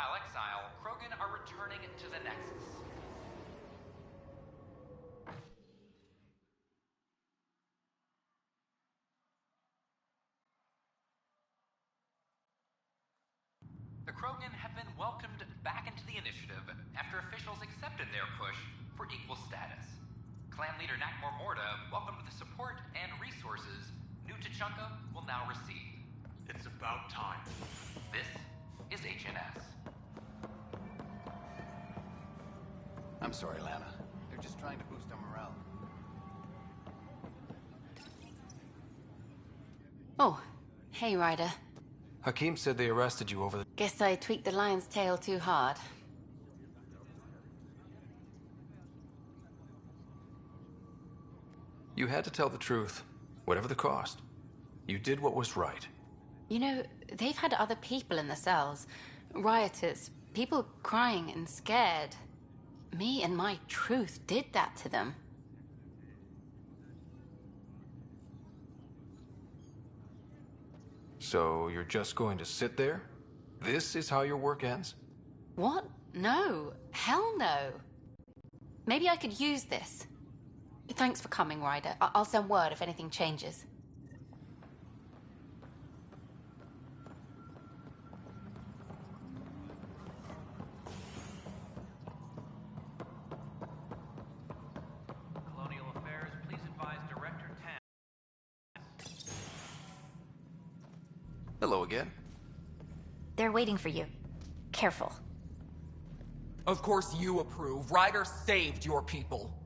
erstwhile exile, Krogan are returning to the Nexus. The Krogan have been welcomed back into the initiative after officials accepted their push for equal status. Clan leader Nakmor Morda welcomed the support and resources New Tachanka will now receive. It's about time. This is HNS. I'm sorry, Lana. They're just trying to boost our morale. Oh, hey, Ryder. Hakim said they arrested you over the... Guess I tweaked the lion's tail too hard. You had to tell the truth, whatever the cost. You did what was right. You know, they've had other people in the cells. Rioters, people crying and scared. Me and my truth did that to them. So you're just going to sit there? This is how your work ends? What? No. Hell no. Maybe I could use this. Thanks for coming, Ryder. I'll send word if anything changes. Colonial Affairs, please advise Director Tan. Hello again. They're waiting for you. Careful. Of course you approve. Ryder saved your people.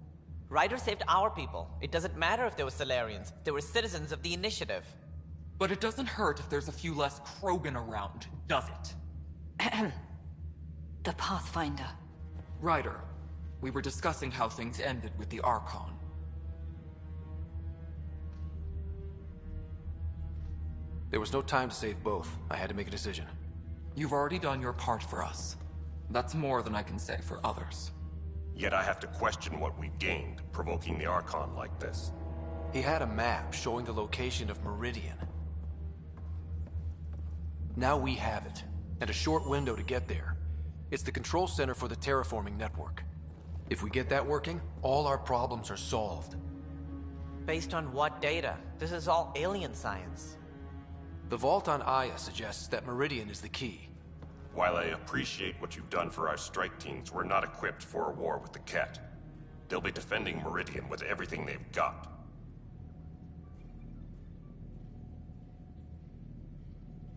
Ryder saved our people. It doesn't matter if they were Solarians. They were citizens of the Initiative. But it doesn't hurt if there's a few less Krogan around, does it? The Pathfinder. Ryder, we were discussing how things ended with the Archon. There was no time to save both. I had to make a decision. You've already done your part for us. That's more than I can say for others. Yet I have to question what we gained, provoking the Archon like this. He had a map showing the location of Meridian. Now we have it, and a short window to get there. It's the control center for the terraforming network. If we get that working, all our problems are solved. Based on what data? This is all alien science. The vault on Aya suggests that Meridian is the key. While I appreciate what you've done for our strike teams, we're not equipped for a war with the Ket. They'll be defending Meridian with everything they've got.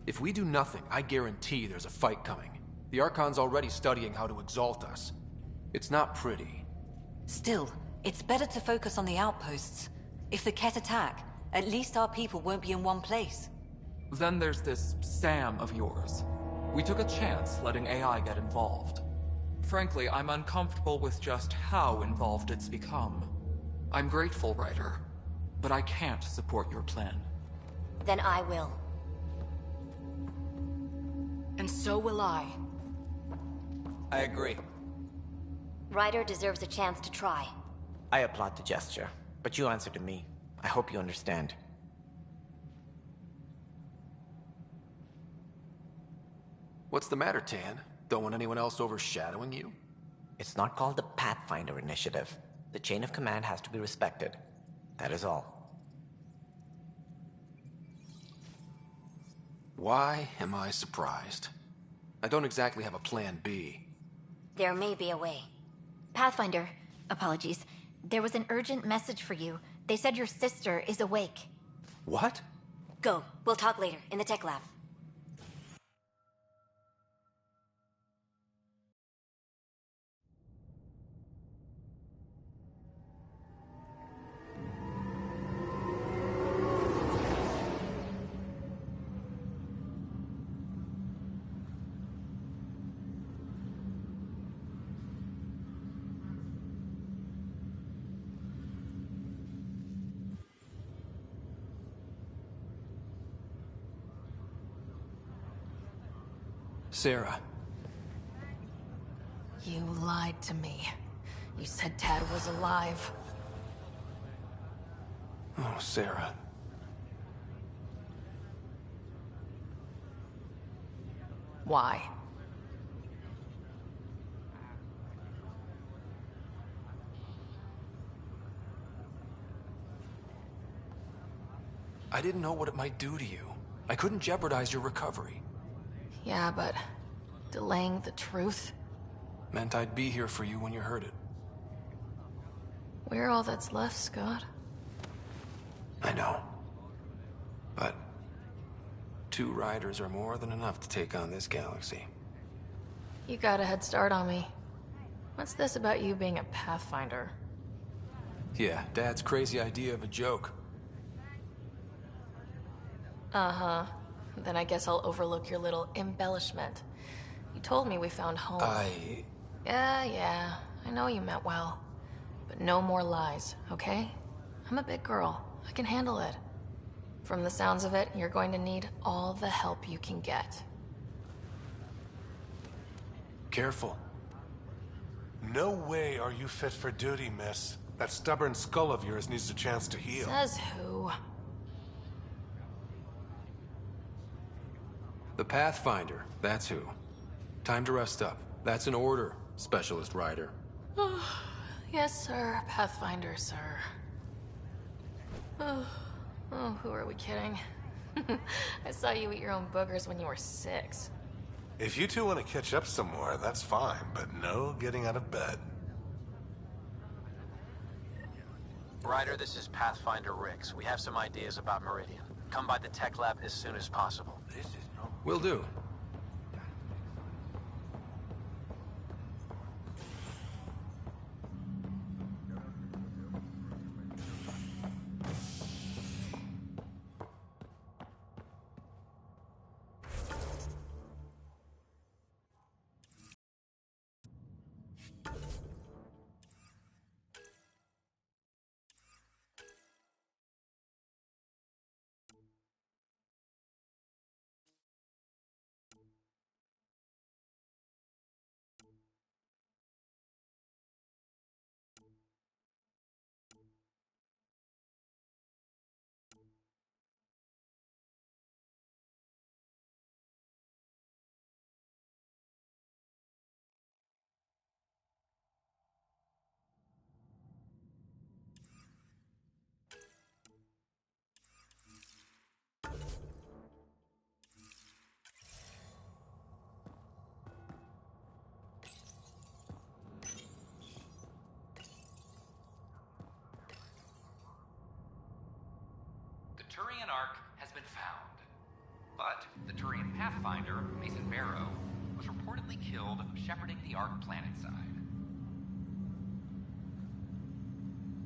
If we do nothing, I guarantee there's a fight coming. The Archon's already studying how to exalt us. It's not pretty. Still, it's better to focus on the outposts. If the Ket attack, at least our people won't be in one place. Then there's this Sam of yours. We took a chance letting AI get involved. Frankly, I'm uncomfortable with just how involved it's become. I'm grateful, Ryder, but I can't support your plan. Then I will. And so will I. I agree. Ryder deserves a chance to try. I applaud the gesture, but you answer to me. I hope you understand. What's the matter, Tan? Don't want anyone else overshadowing you? It's not called the Pathfinder Initiative. The chain of command has to be respected. That is all. Why am I surprised? I don't exactly have a plan B. There may be a way. Pathfinder, apologies. There was an urgent message for you. They said your sister is awake. What? Go. We'll talk later, in the tech lab. Sarah. You lied to me. You said Tad was alive. Oh, Sarah. Why? I didn't know what it might do to you. I couldn't jeopardize your recovery. Yeah, but delaying the truth? Meant I'd be here for you when you heard it. We're all that's left, Scott. I know. But 2 riders are more than enough to take on this galaxy. You got a head start on me. What's this about you being a Pathfinder? Yeah, Dad's crazy idea of a joke. Uh-huh. Then I guess I'll overlook your little embellishment. You told me we found home. Yeah, I know you meant well. But no more lies, okay? I'm a big girl. I can handle it. From the sounds of it, you're going to need all the help you can get. Careful. No way are you fit for duty, miss. That stubborn skull of yours needs a chance to heal. Says who? The Pathfinder, that's who. Time to rest up. That's an order, Specialist Rider. Yes, sir. Pathfinder, sir. Oh, who are we kidding? I saw you eat your own boogers when you were 6. If you two want to catch up some more, that's fine, but no getting out of bed. Ryder, this is Pathfinder Rix. We have some ideas about Meridian. Come by the tech lab as soon as possible. Will do. Turian Ark has been found. But the Turian Pathfinder, Mason Barrow, was reportedly killed shepherding the Ark planetside.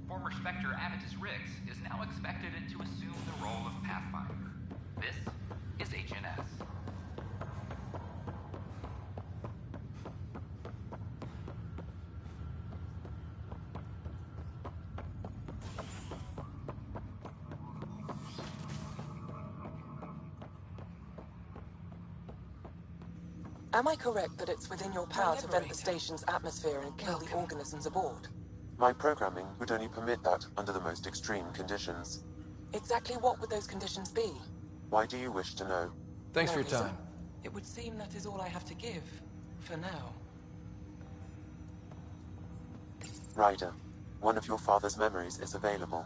Former Spectre Avitus Rix is now expected to assume the role of Pathfinder. This is HNS. Am I correct that it's within your power to vent the station's atmosphere and kill the organisms aboard? My programming would only permit that under the most extreme conditions. Exactly what would those conditions be? Why do you wish to know? Thanks for your time. It would seem that is all I have to give, for now. Ryder, one of your father's memories is available.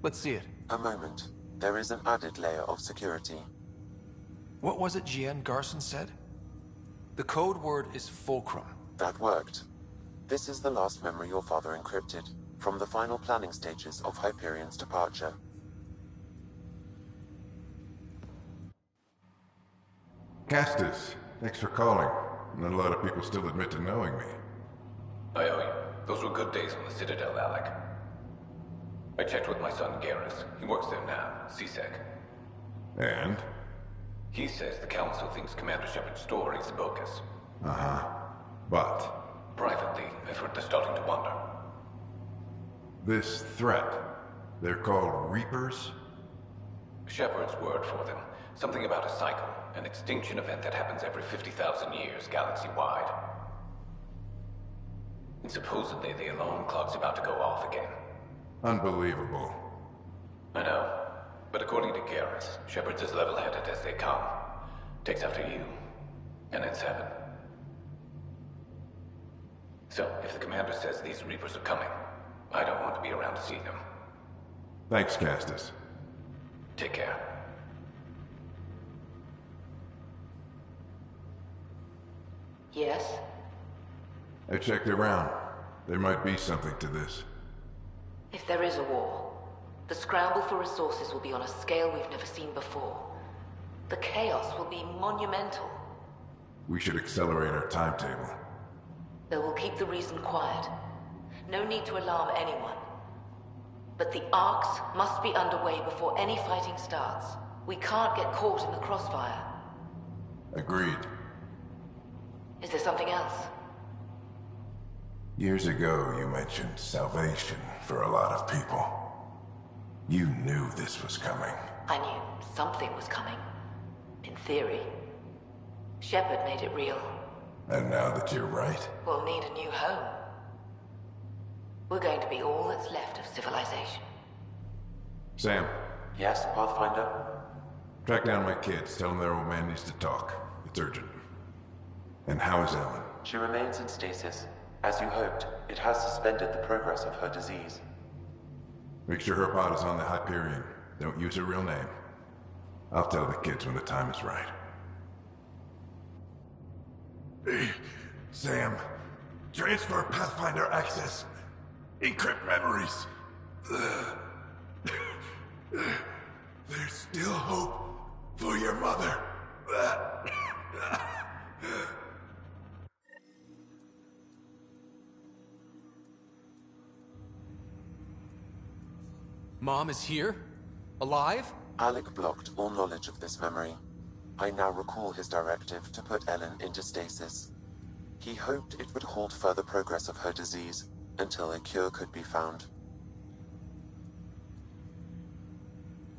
Let's see it. A moment. There is an added layer of security. What was it Jien Garson said? The code word is Fulcrum. That worked. This is the last memory your father encrypted, from the final planning stages of Hyperion's departure. Castus, thanks for calling. Not a lot of people still admit to knowing me. I owe you. Those were good days on the Citadel, Alec. I checked with my son Garrus. He works there now, CSEC. And? He says the Council thinks Commander Shepard's story is bogus. Uh-huh. But? Privately, I've heard they're starting to wonder. This threat, they're called Reapers? Shepard's word for them. Something about a cycle, an extinction event that happens every 50,000 years, galaxy-wide. And supposedly the alarm clock's about to go off again. Unbelievable. I know. But according to Garrus, Shepard's as level-headed as they come. Takes after you. And it's heaven. So, if the commander says these Reapers are coming, I don't want to be around to see them. Thanks, Castus. Take care. Yes? I checked around. There might be something to this. If there is a war, the scramble for resources will be on a scale we've never seen before. The chaos will be monumental. We should accelerate our timetable. Though we'll keep the reason quiet. No need to alarm anyone. But the arcs must be underway before any fighting starts. We can't get caught in the crossfire. Agreed. Is there something else? Years ago, you mentioned salvation for a lot of people. You knew this was coming. I knew something was coming. In theory. Shepard made it real. And now that you're right, We'll need a new home. We're going to be all that's left of civilization. Sam, Yes, Pathfinder? track down my kids. Tell them their old man needs to talk. It's urgent. And how is Ellen? She remains in stasis. As you hoped, it has suspended the progress of her disease. Make sure her pod is on the Hyperion. Don't use her real name. I'll tell the kids when the time is right. Hey, Sam. Transfer Pathfinder access. Encrypt memories. There's still hope for your mother. Mom is here? Alive? Alec blocked all knowledge of this memory. I now recall his directive to put Ellen into stasis. He hoped it would halt further progress of her disease until a cure could be found.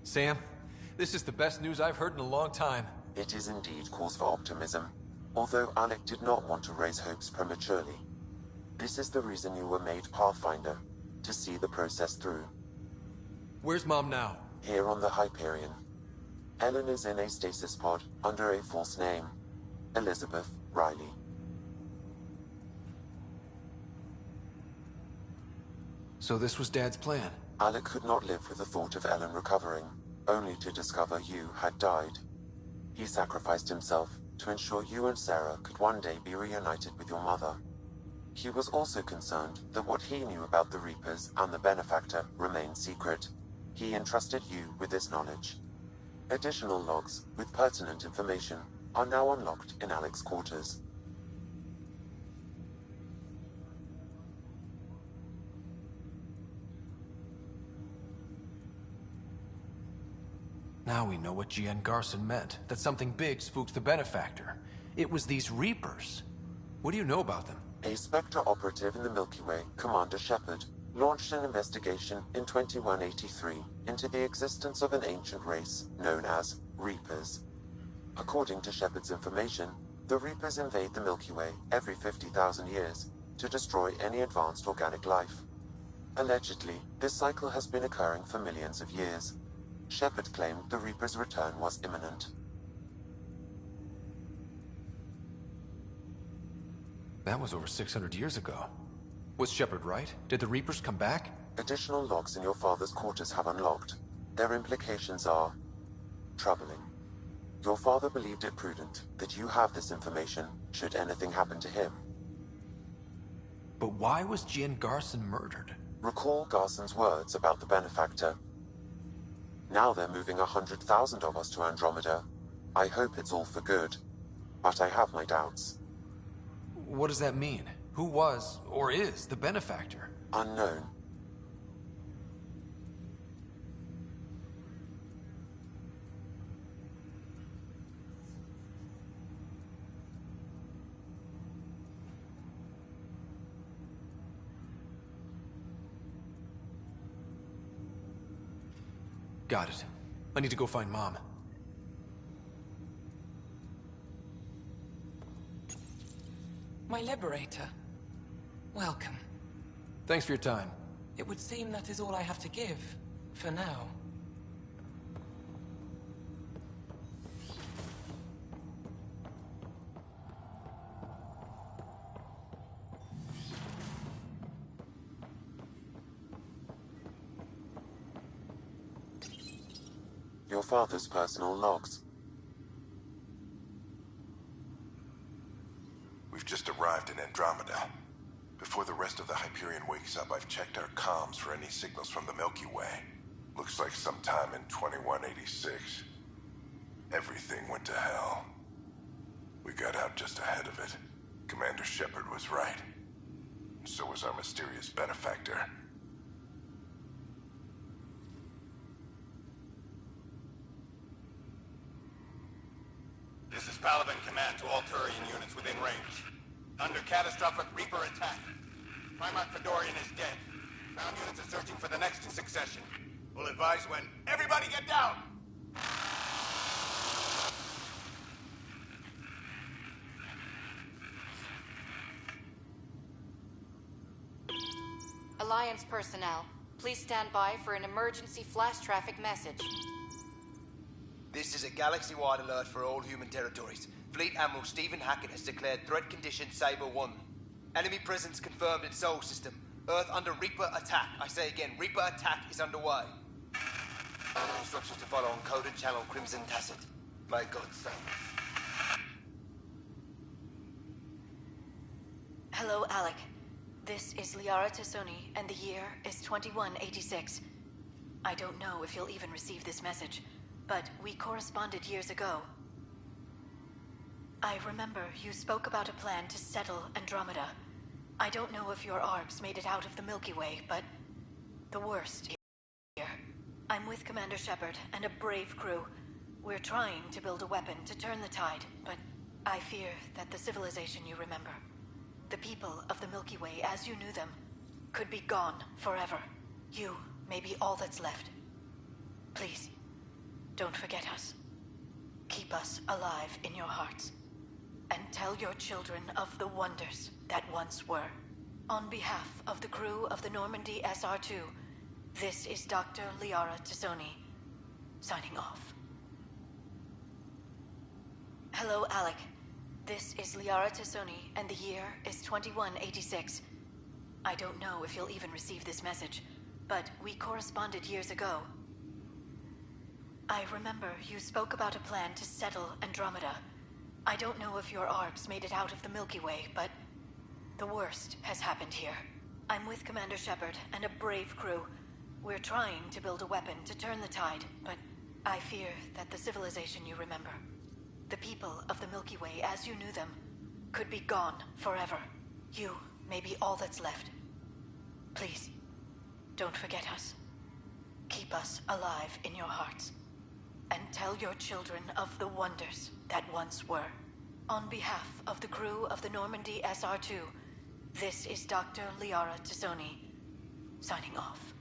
Sam, this is the best news I've heard in a long time. It is indeed cause for optimism, although Alec did not want to raise hopes prematurely. This is the reason you were made Pathfinder, to see the process through. Where's Mom now? Here on the Hyperion. Ellen is in a stasis pod under a false name. Elizabeth Riley. So this was Dad's plan? Alec could not live with the thought of Ellen recovering, only to discover you had died. He sacrificed himself to ensure you and Sarah could one day be reunited with your mother. He was also concerned that what he knew about the Reapers and the Benefactor remained secret. He entrusted you with this knowledge. Additional logs with pertinent information are now unlocked in Alec's quarters. Now we know what G.N. Garson meant, that something big spooked the Benefactor. It was these Reapers. What do you know about them? A Spectre operative in the Milky Way, Commander Shepard, launched an investigation in 2183 into the existence of an ancient race known as Reapers. According to Shepard's information, the Reapers invade the Milky Way every 50,000 years to destroy any advanced organic life. Allegedly, this cycle has been occurring for millions of years. Shepard claimed the Reaper's return was imminent. That was over 600 years ago. Was Shepard right? Did the Reapers come back? Additional logs in your father's quarters have unlocked. Their implications are troubling. Your father believed it prudent that you have this information should anything happen to him. But why was G.N. Garson murdered? Recall Garson's words about the Benefactor. Now they're moving 100,000 of us to Andromeda. I hope it's all for good, but I have my doubts. What does that mean? Who was, or is, the Benefactor? Unknown. Got it. I need to go find Mom. My Liberator. Welcome. Thanks for your time. It would seem that is all I have to give, for now. your father's personal logs. We've just arrived in Andromeda. Before the rest of the Hyperion wakes up, I've checked our comms for any signals from the Milky Way. Looks like sometime in 2186. Everything went to hell. We got out just ahead of it. Commander Shepard was right. So was our mysterious benefactor. This is Paladin Command to all Turian units within range. Under catastrophic Reaper attack. Primarch Fedorian is dead. Ground units are searching for the next in succession. We'll advise when. Everybody get down! Alliance personnel, please stand by for an emergency flash traffic message. This is a galaxy-wide alert for all human territories. Fleet Admiral Stephen Hackett has declared threat condition Saber 1. Enemy presence confirmed in Sol System. Earth under Reaper attack. I say again, Reaper attack is underway. Instructions to follow on coded channel Crimson Tacit. May God save us. Hello, Alec. This is Liara Tassoni, and the year is 2186. I don't know if you'll even receive this message, but we corresponded years ago. I remember you spoke about a plan to settle Andromeda. I don't know if your arcs made it out of the Milky Way, but the worst is here. I'm with Commander Shepard and a brave crew. We're trying to build a weapon to turn the tide, but I fear that the civilization you remember, the people of the Milky Way as you knew them, could be gone forever. You may be all that's left. Please, don't forget us. Keep us alive in your hearts. And tell your children of the wonders that once were. On behalf of the crew of the Normandy SR-2, this is Dr. Liara Tassoni, signing off. Hello, Alec. This is Liara Tassoni, and the year is 2186. I don't know if you'll even receive this message, but we corresponded years ago. I remember you spoke about a plan to settle Andromeda. I don't know if your arcs made it out of the Milky Way, but the worst has happened here. I'm with Commander Shepard and a brave crew. We're trying to build a weapon to turn the tide, but I fear that the civilization you remember, the people of the Milky Way as you knew them, could be gone forever. You may be all that's left. Please, don't forget us. Keep us alive in your hearts. And tell your children of the wonders that once were. On behalf of the crew of the Normandy SR-2, this is Dr. Liara Tassoni, signing off.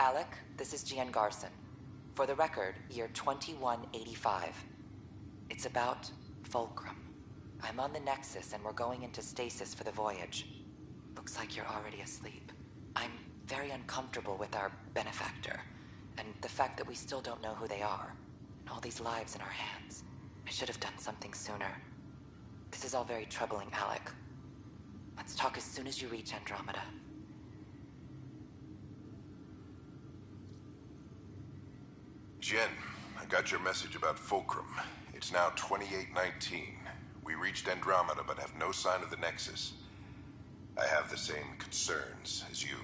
Alec, this is Gian Garson. For the record, year 2185. It's about Fulcrum. I'm on the Nexus and we're going into stasis for the voyage. Looks like you're already asleep. I'm very uncomfortable with our benefactor, and the fact that we still don't know who they are, and all these lives in our hands. I should have done something sooner. This is all very troubling, Alec. Let's talk as soon as you reach Andromeda. Jen, I got your message about Fulcrum. It's now 2819. We reached Andromeda but have no sign of the Nexus. I have the same concerns as you.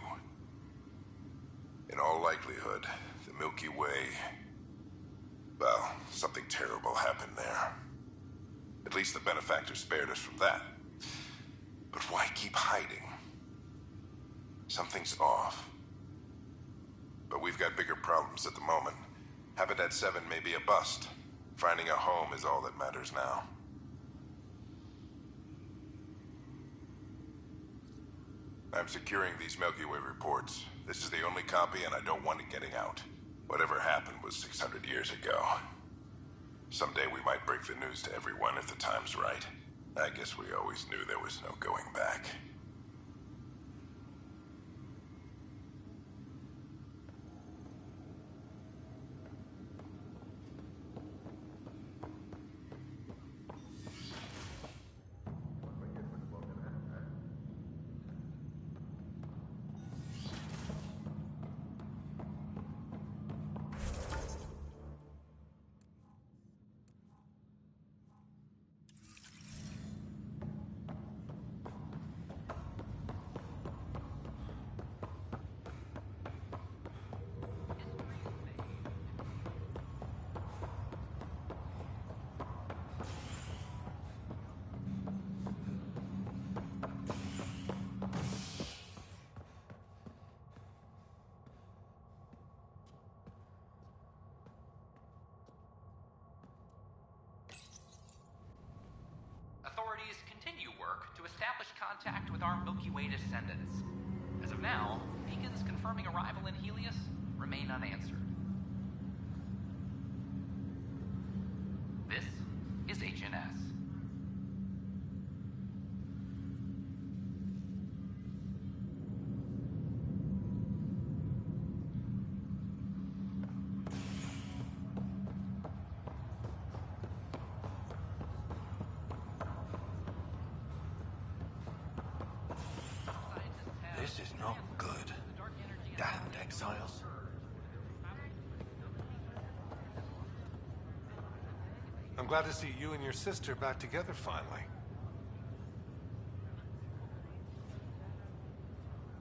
In all likelihood, the Milky Way... well, something terrible happened there. At least the benefactor spared us from that. But why keep hiding? Something's off. But we've got bigger problems at the moment. Habitat 7 may be a bust. Finding a home is all that matters now. I'm securing these Milky Way reports. This is the only copy and I don't want it getting out. Whatever happened was 600 years ago. Someday we might break the news to everyone if the time's right. I guess we always knew there was no going back. Authorities continue work to establish contact with our Milky Way descendants. As of now, beacons confirming arrival in Helios remain unanswered. This is HNS. This is not good. Damned exiles. I'm glad to see you and your sister back together finally.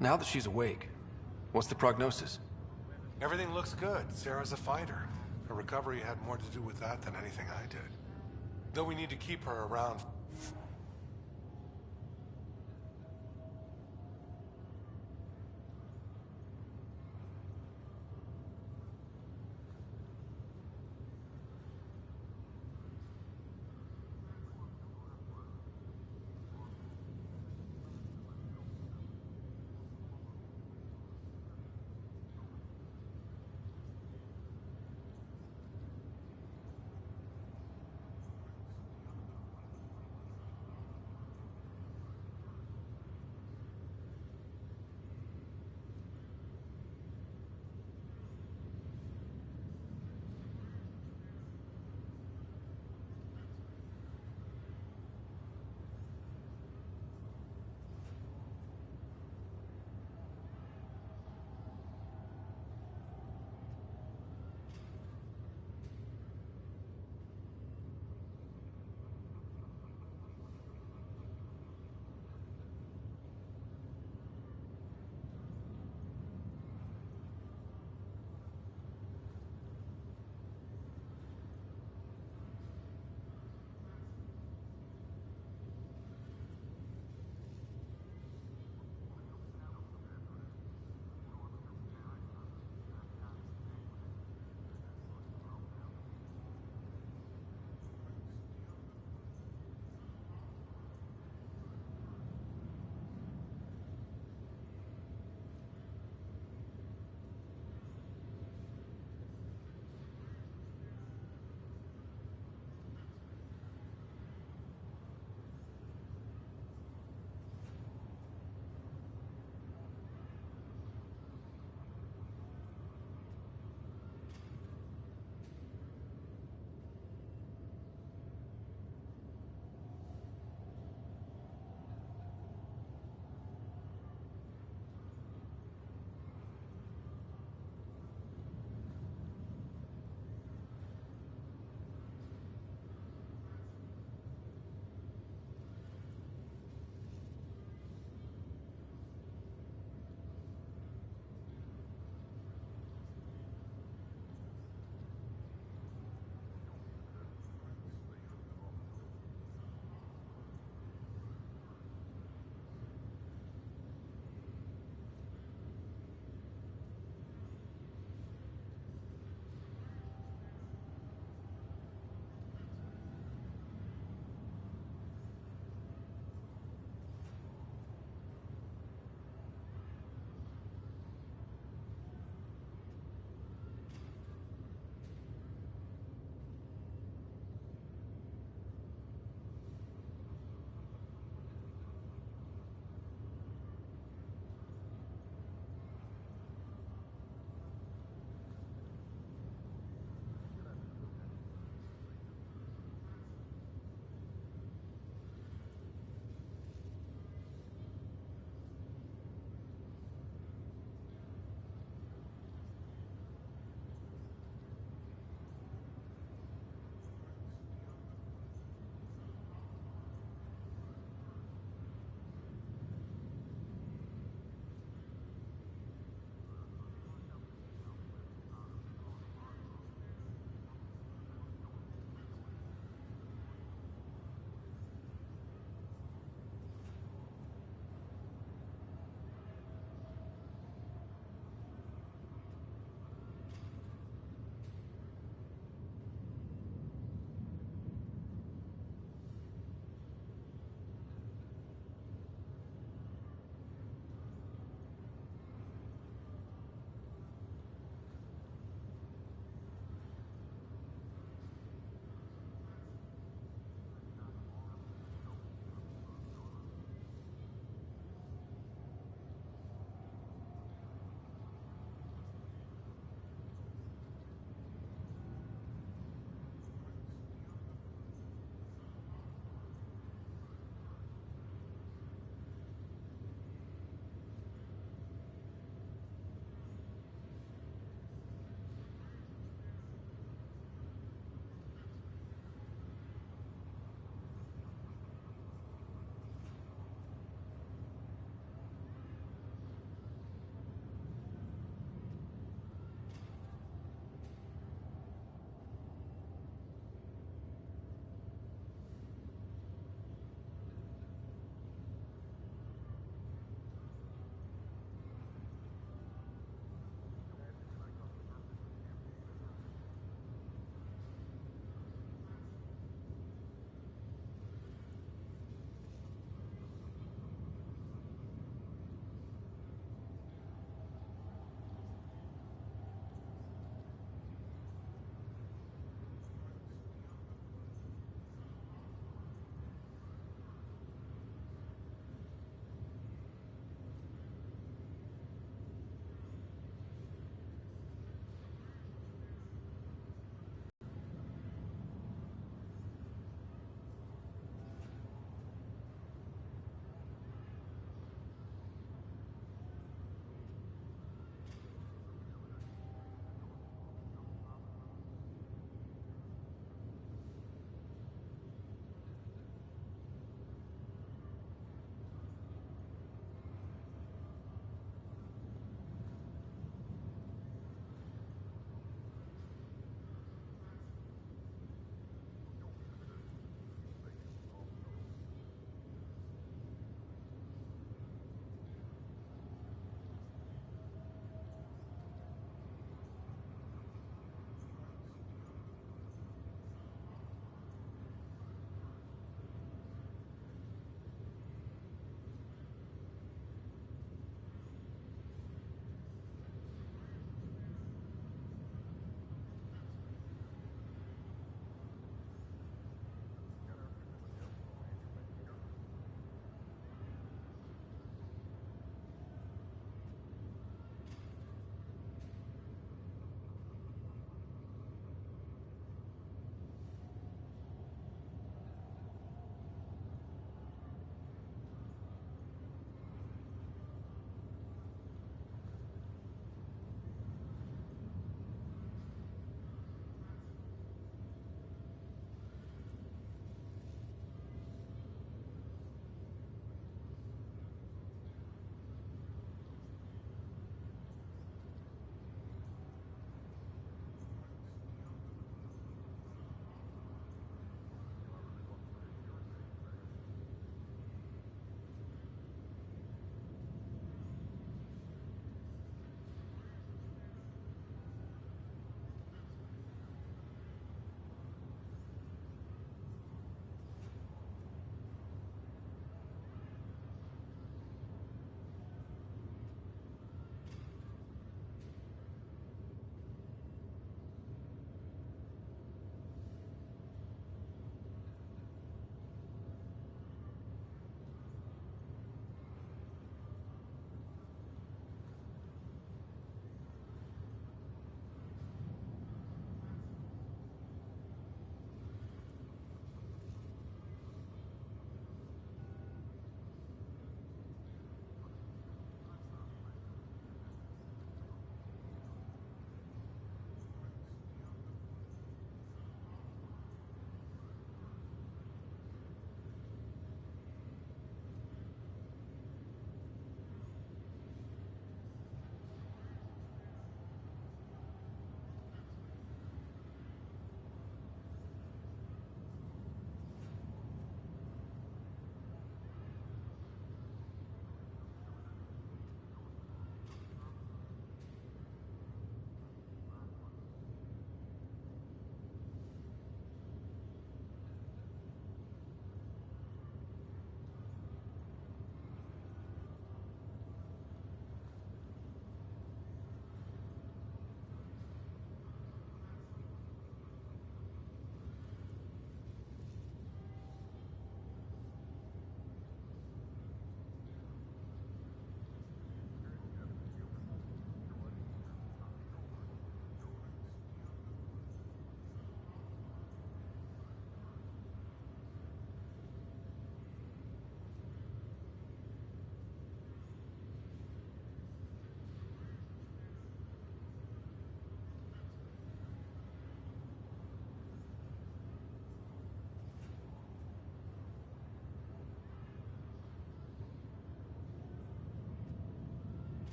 Now that she's awake, what's the prognosis? Everything looks good. Sarah's a fighter. Her recovery had more to do with that than anything I did. Though we need to keep her around.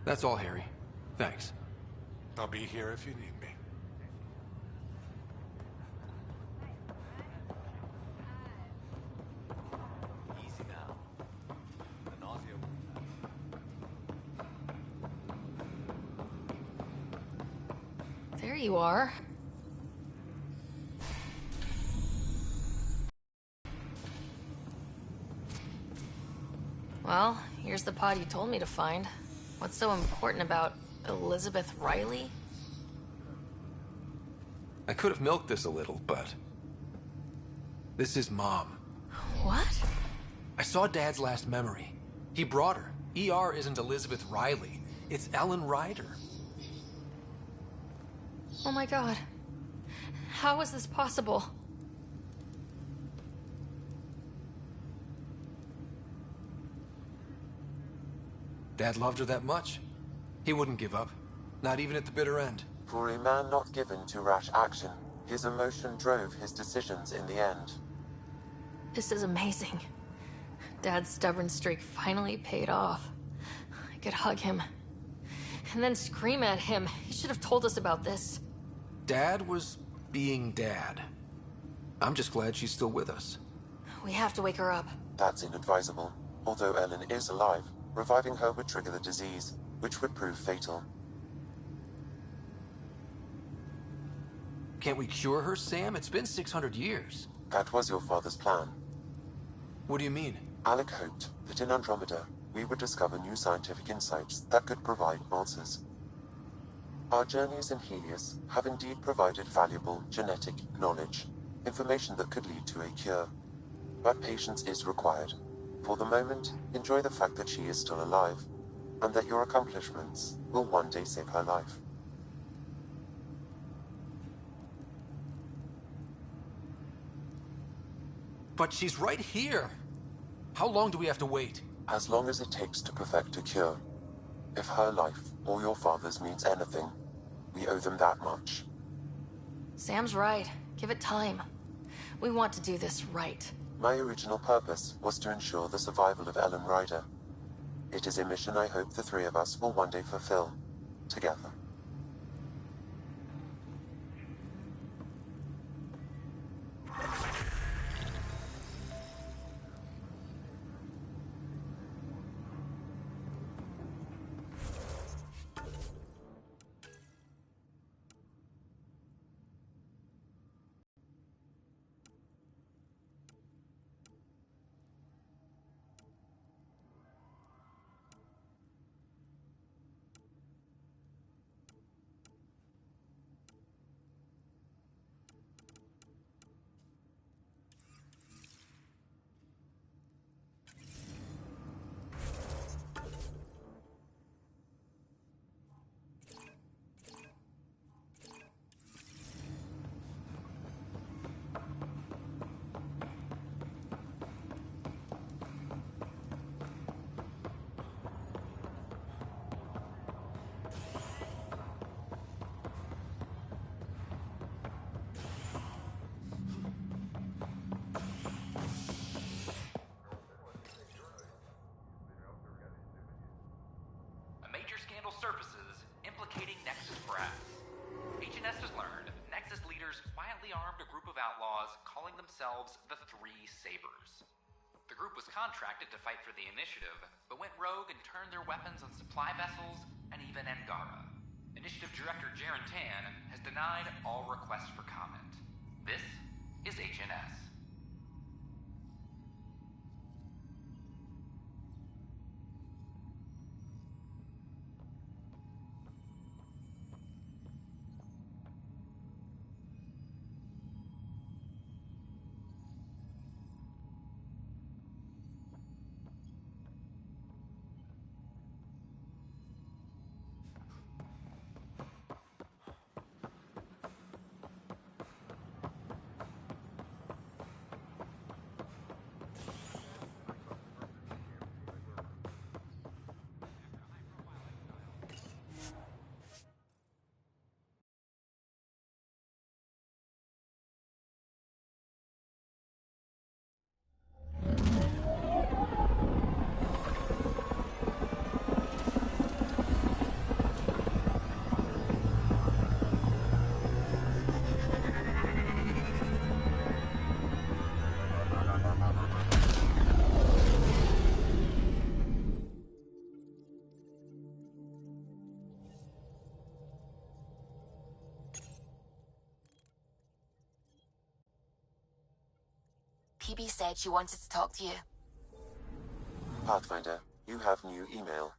That's all, Harry. Thanks. I'll be here if you need me. Easy now. The nausea will... There you are. Well, here's the pod you told me to find. What's so important about Elizabeth Riley? I could have milked this a little, but... this is Mom. What? I saw Dad's last memory. He brought her. ER isn't Elizabeth Riley. It's Ellen Ryder. Oh my god. How is this possible? Dad loved her that much. He wouldn't give up. Not even at the bitter end. For a man not given to rash action, his emotion drove his decisions in the end. This is amazing. Dad's stubborn streak finally paid off. I could hug him. And then scream at him. He should have told us about this. Dad was being Dad. I'm just glad she's still with us. We have to wake her up. That's inadvisable. Although Ellen is alive, reviving her would trigger the disease, which would prove fatal. Can't we cure her, Sam? It's been 600 years. That was your father's plan. What do you mean? Alec hoped that in Andromeda, we would discover new scientific insights that could provide answers. Our journeys in Helios have indeed provided valuable genetic knowledge, information that could lead to a cure. But patience is required. For the moment, enjoy the fact that she is still alive, and that your accomplishments will one day save her life. But she's right here. How long do we have to wait? As long as it takes to perfect a cure. If her life or your father's means anything, we owe them that much. Sam's right. Give it time. We want to do this right. My original purpose was to ensure the survival of Ellen Ryder. It is a mission I hope the three of us will one day fulfill, together. Surfaces implicating Nexus brass. HNS has learned Nexus leaders quietly armed a group of outlaws calling themselves the Three Sabers. The group was contracted to fight for the Initiative, but went rogue and turned their weapons on supply vessels and even Angara. Initiative Director Jaren Tan has denied all requests for comment. This is HNS. PB said she wanted to talk to you. Pathfinder, you have new email.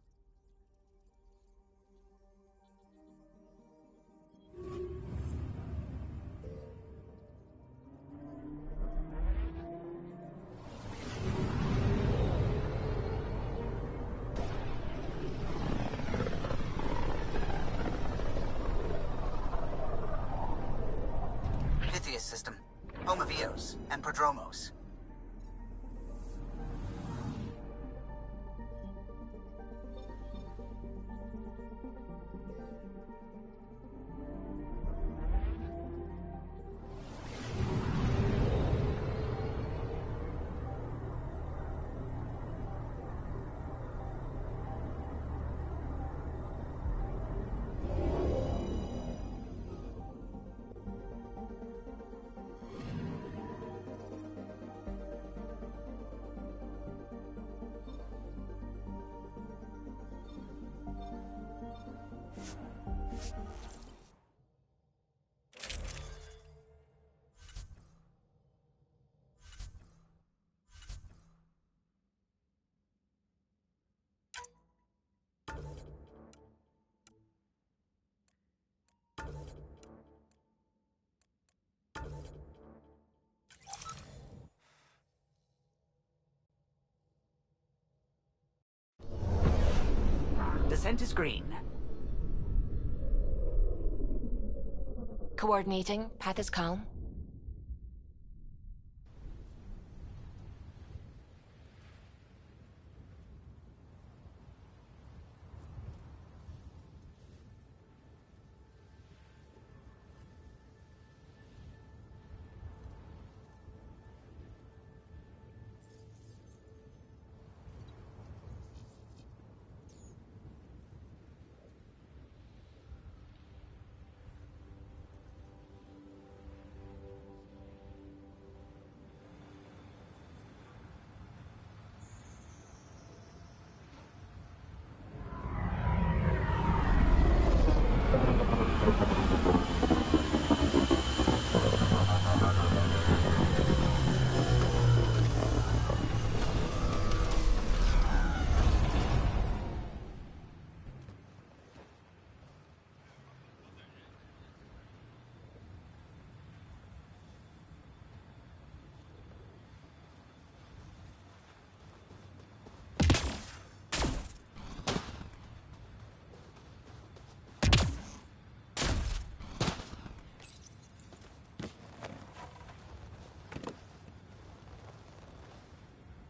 Pythias system, home of Eos and Prodromos. Descent is green. Coordinating. Path is calm.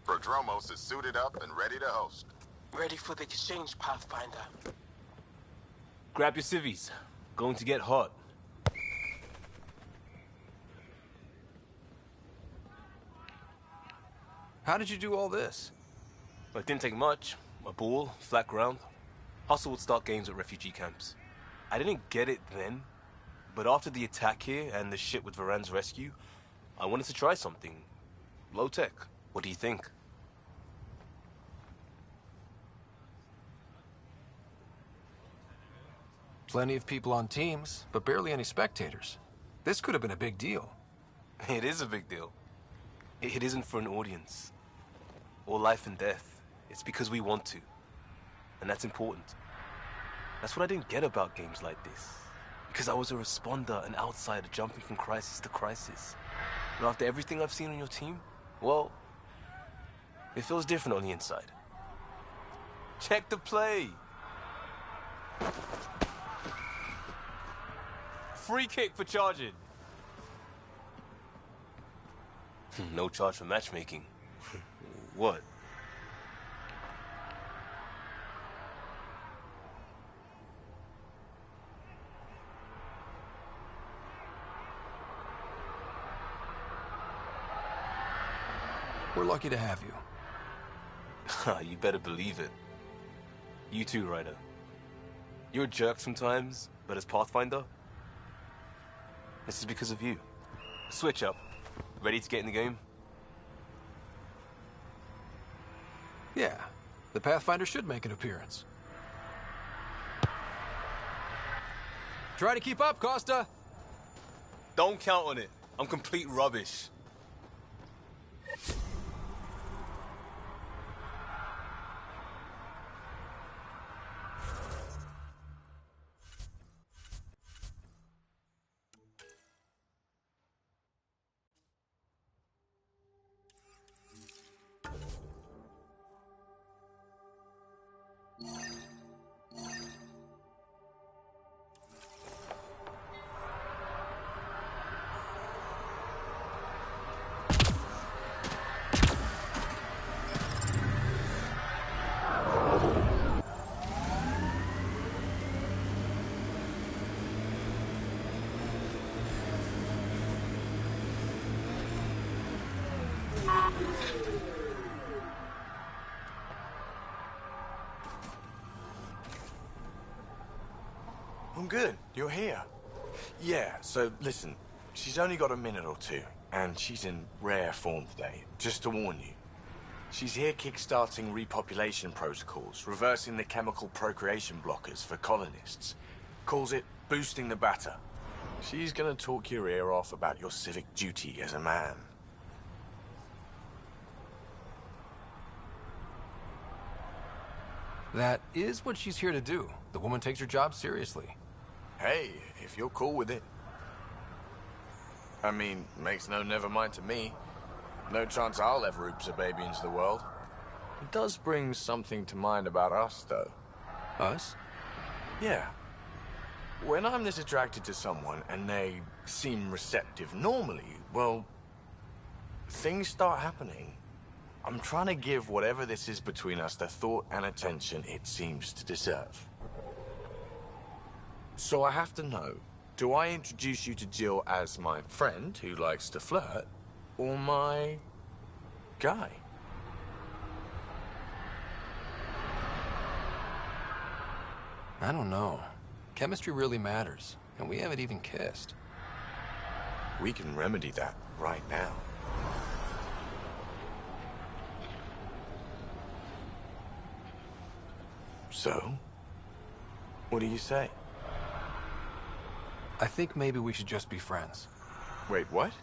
Prodromos is suited up and ready to host. Ready for the exchange, Pathfinder. Grab your civvies. Going to get hot. How did you do all this? Well, it didn't take much. A ball, flat ground. Hustle would start games at refugee camps. I didn't get it then, but after the attack here and the shit with Varan's rescue, I wanted to try something. Low tech. What do you think? Plenty of people on teams, but barely any spectators. This could have been a big deal. It is a big deal. It isn't for an audience. Or life and death. It's because we want to. And that's important. That's what I didn't get about games like this. Because I was a responder, an outsider jumping from crisis to crisis. But after everything I've seen on your team, well, it feels different on the inside. Check the play! Free kick for charging. No charge for matchmaking. What? We're lucky to have you. You better believe it. You too, Ryder. You're a jerk sometimes, but as Pathfinder, this is because of you. Switch up. Ready to get in the game? Yeah, the Pathfinder should make an appearance. Try to keep up, Costa. Don't count on it. I'm complete rubbish. I'm good. You're here. Yeah, so listen, she's only got a minute or two, and she's in rare form today, just to warn you. She's here kickstarting repopulation protocols, reversing the chemical procreation blockers for colonists. Calls it boosting the batter. She's gonna talk your ear off about your civic duty as a man. That is what she's here to do. The woman takes her job seriously. Hey, if you're cool with it. I mean, makes no never mind to me. No chance I'll ever oops a baby into the world. It does bring something to mind about us, though. Us? Yeah. When I'm this attracted to someone and they seem receptive normally, well, things start happening. I'm trying to give whatever this is between us the thought and attention it seems to deserve. So I have to know, do I introduce you to Jill as my friend who likes to flirt, or my guy? I don't know. Chemistry really matters, and we haven't even kissed. We can remedy that right now. So, what do you say? I think maybe we should just be friends. Wait, what?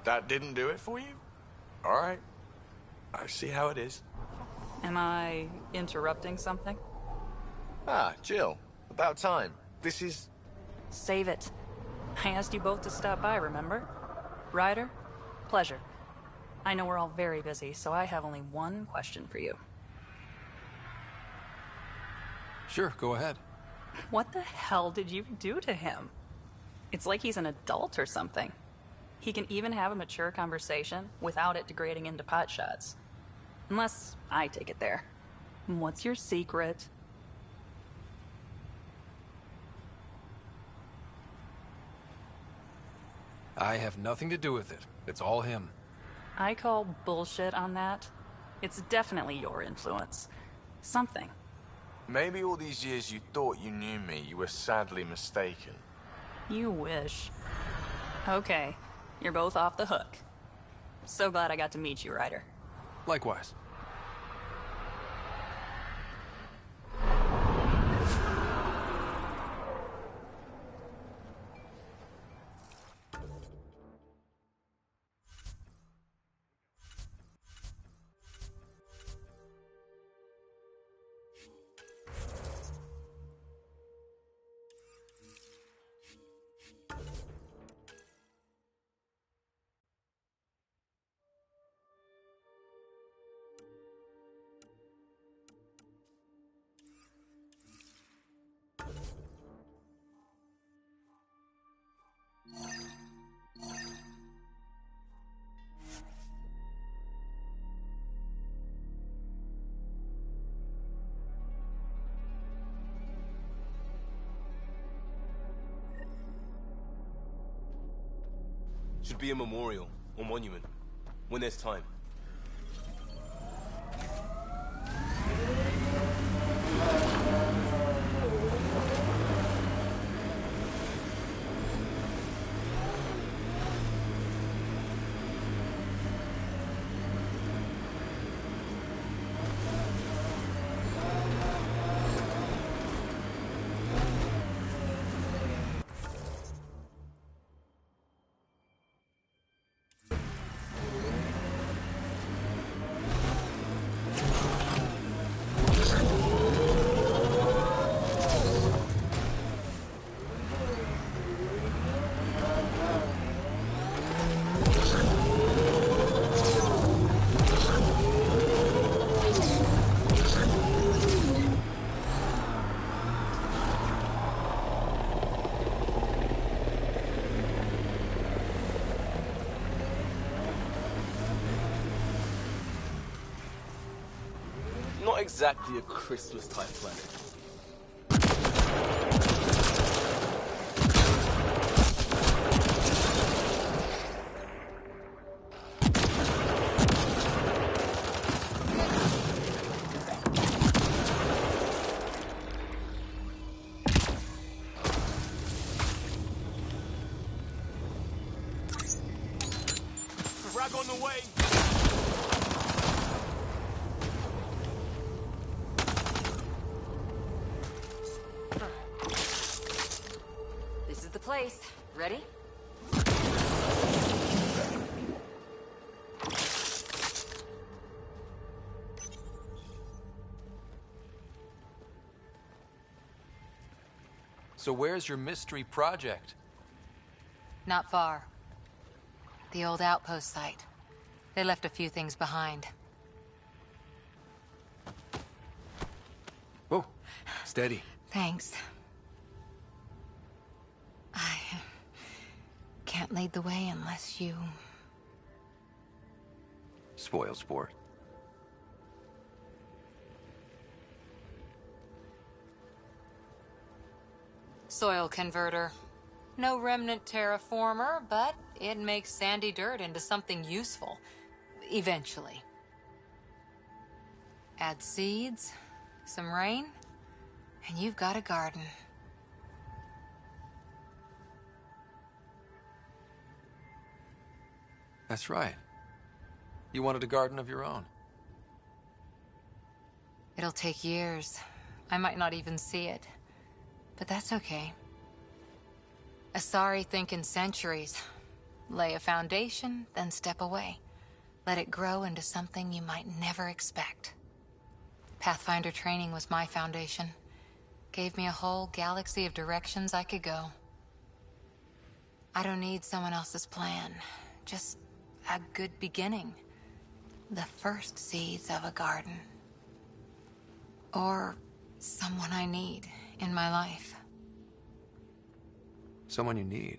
That didn't do it for you? All right. I see how it is. Am I interrupting something? Ah, Jill. About time. This is... Save it. I asked you both to stop by, remember? Ryder, pleasure. I know we're all very busy, so I have only one question for you. Sure, go ahead. What the hell did you do to him? It's like he's an adult or something. He can even have a mature conversation without it degrading into pot shots. Unless I take it there. What's your secret? I have nothing to do with it. It's all him. I call bullshit on that. It's definitely your influence. Something. Maybe all these years you thought you knew me, you were sadly mistaken. You wish. Okay, you're both off the hook. So glad I got to meet you, Ryder. Likewise. Should be a memorial or monument when there's time. Not exactly a Christmas type planet. on the way! This is the place. Ready? So where's your mystery project? Not far. The old outpost site. They left a few things behind. Oh, steady. Thanks. I can't lead the way unless you... Spoil sport. Soil converter. No remnant terraformer, but it makes sandy dirt into something useful. Eventually. Add seeds, some rain, and you've got a garden. That's right. You wanted a garden of your own. It'll take years. I might not even see it. But that's okay. Asari think in centuries. Lay a foundation, then step away. Let it grow into something you might never expect. Pathfinder training was my foundation. Gave me a whole galaxy of directions I could go. I don't need someone else's plan. Just a good beginning. The first seeds of a garden. Or someone I need in my life. Someone you need.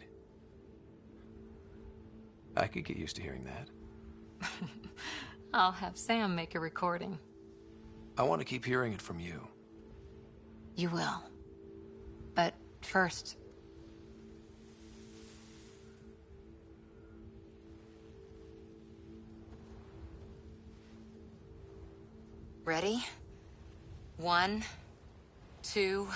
I could get used to hearing that. I'll have Sam make a recording. I want to keep hearing it from you. You will. But first... Ready? 1, 2...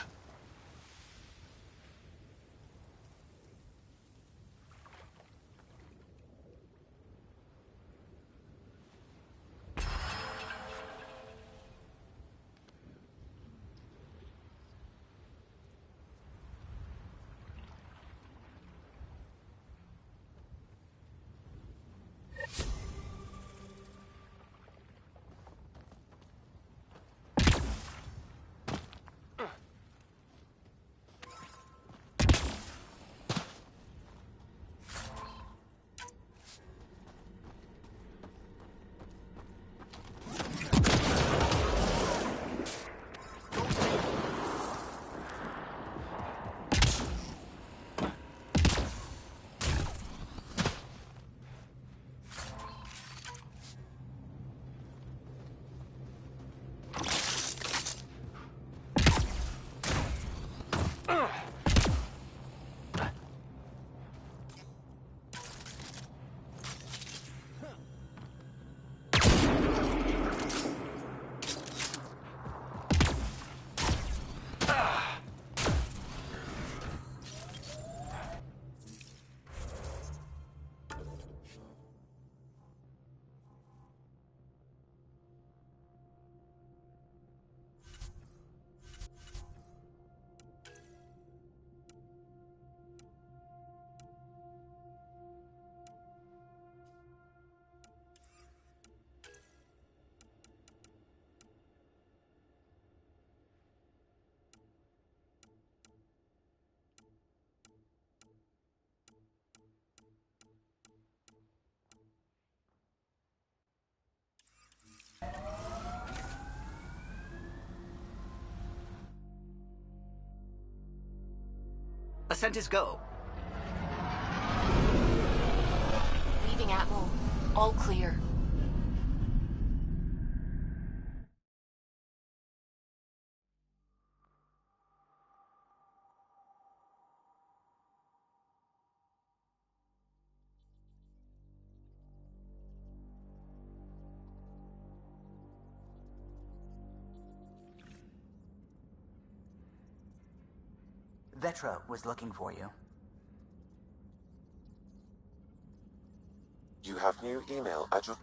Ascent is go. Leaving Atwell. All clear. Vetra was looking for you. You have new email at your...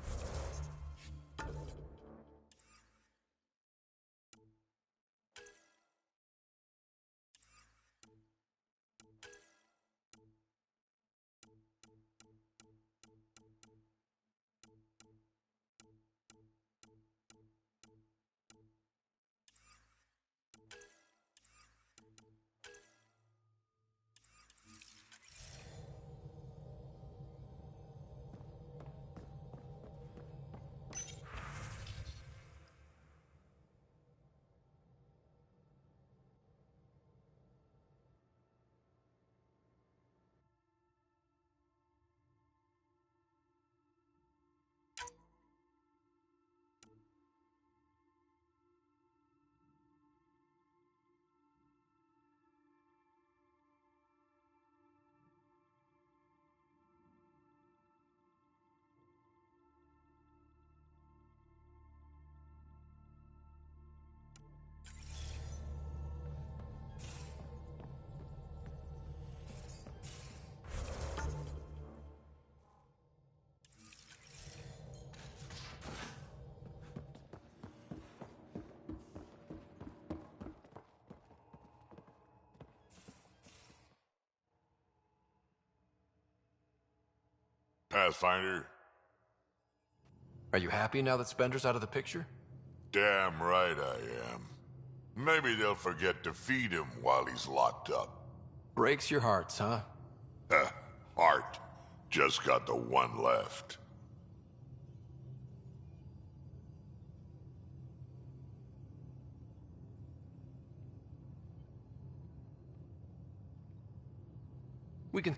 Pathfinder? Are you happy now that Spender's out of the picture? Damn right I am. Maybe they'll forget to feed him while he's locked up. Breaks your hearts, huh? Heart. Just got the one left. We can...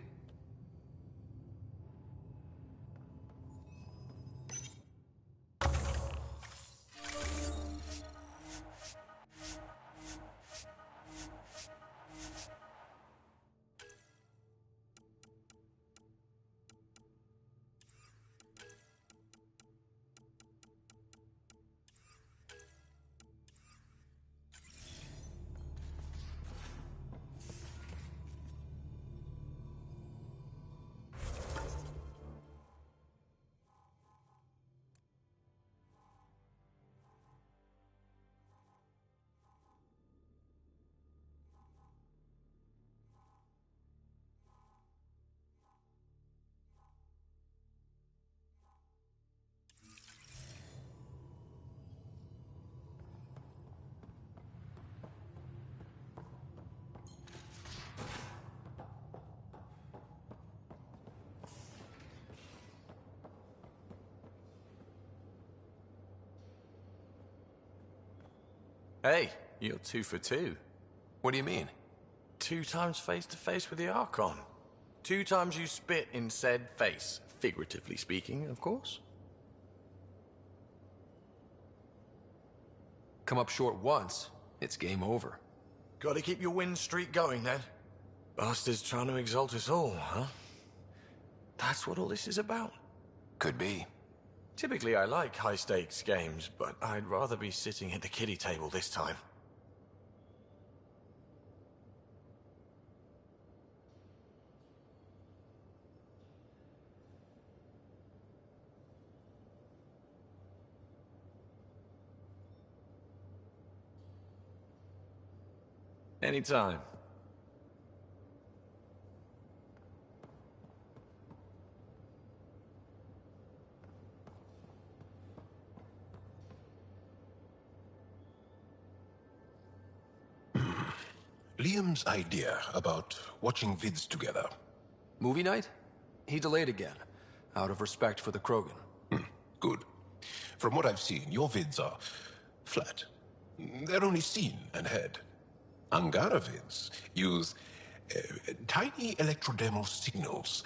Hey, you're 2 for 2. What do you mean? 2 times face-to-face with the Archon. 2 times you spit in said face. Figuratively speaking, of course. Come up short once, it's game over. Gotta keep your win streak going, then. Bastard's trying to exalt us all, huh? That's what all this is about. Could be. Typically, I like high-stakes games, but I'd rather be sitting at the kiddie table this time. Anytime. Liam's idea about watching vids together. Movie night? He delayed again, out of respect for the Krogan. Good. From what I've seen, your vids are flat. They're only seen and heard. Angara vids use tiny electrodermal signals.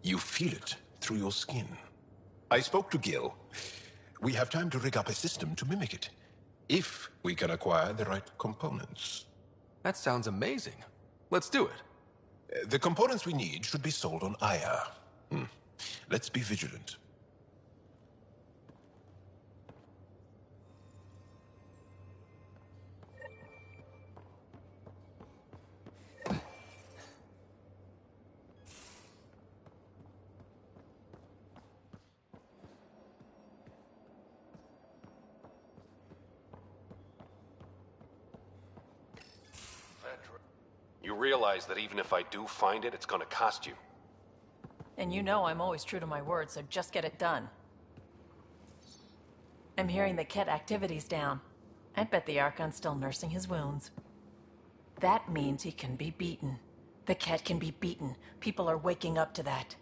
You feel it through your skin. I spoke to Gil. We have time to rig up a system to mimic it, if we can acquire the right components. That sounds amazing. Let's do it. The components we need should be sold on Aya. Let's be vigilant. You realize that even if I do find it, it's gonna cost you. And you know I'm always true to my word, so just get it done. I'm hearing the Ket activity's down. I bet the Archon's still nursing his wounds. That means he can be beaten. The Ket can be beaten. People are waking up to that.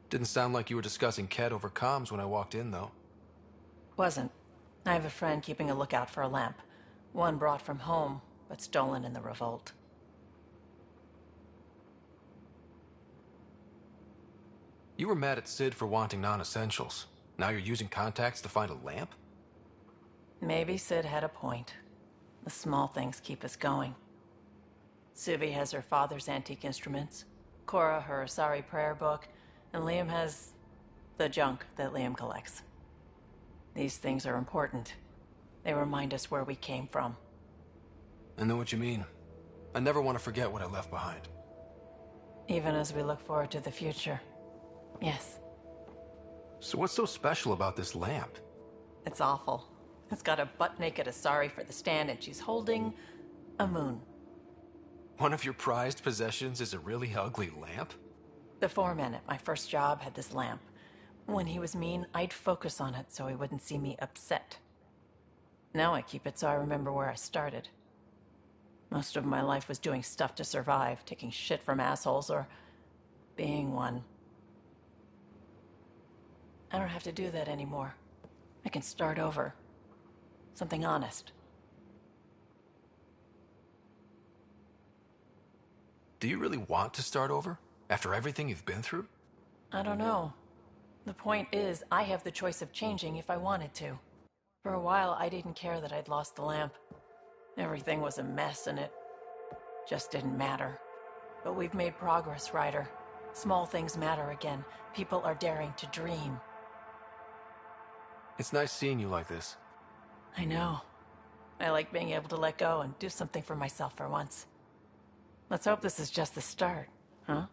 Didn't sound like you were discussing Ket over comms when I walked in, though. Wasn't. I have a friend keeping a lookout for a lamp. One brought from home, but stolen in the revolt. You were mad at Sid for wanting non-essentials. Now you're using contacts to find a lamp? Maybe Sid had a point. The small things keep us going. Suvi has her father's antique instruments, Cora her Asari prayer book, and Liam has the junk that Liam collects. These things are important. They remind us where we came from. I know what you mean. I never want to forget what I left behind. Even as we look forward to the future. Yes. So what's so special about this lamp? It's awful. It's got a butt-naked Asari for the stand, and she's holding a moon. One of your prized possessions is a really ugly lamp? The foreman at my first job had this lamp. When he was mean, I'd focus on it so he wouldn't see me upset. Now I keep it so I remember where I started. Most of my life was doing stuff to survive, taking shit from assholes, or being one. I don't have to do that anymore. I can start over. Something honest. Do you really want to start over? After everything you've been through? I don't know. The point is, I have the choice of changing if I wanted to. For a while, I didn't care that I'd lost the lamp. Everything was a mess, and it just didn't matter. But we've made progress, Ryder. Small things matter again. People are daring to dream. It's nice seeing you like this. I know. I like being able to let go and do something for myself for once. Let's hope this is just the start, huh?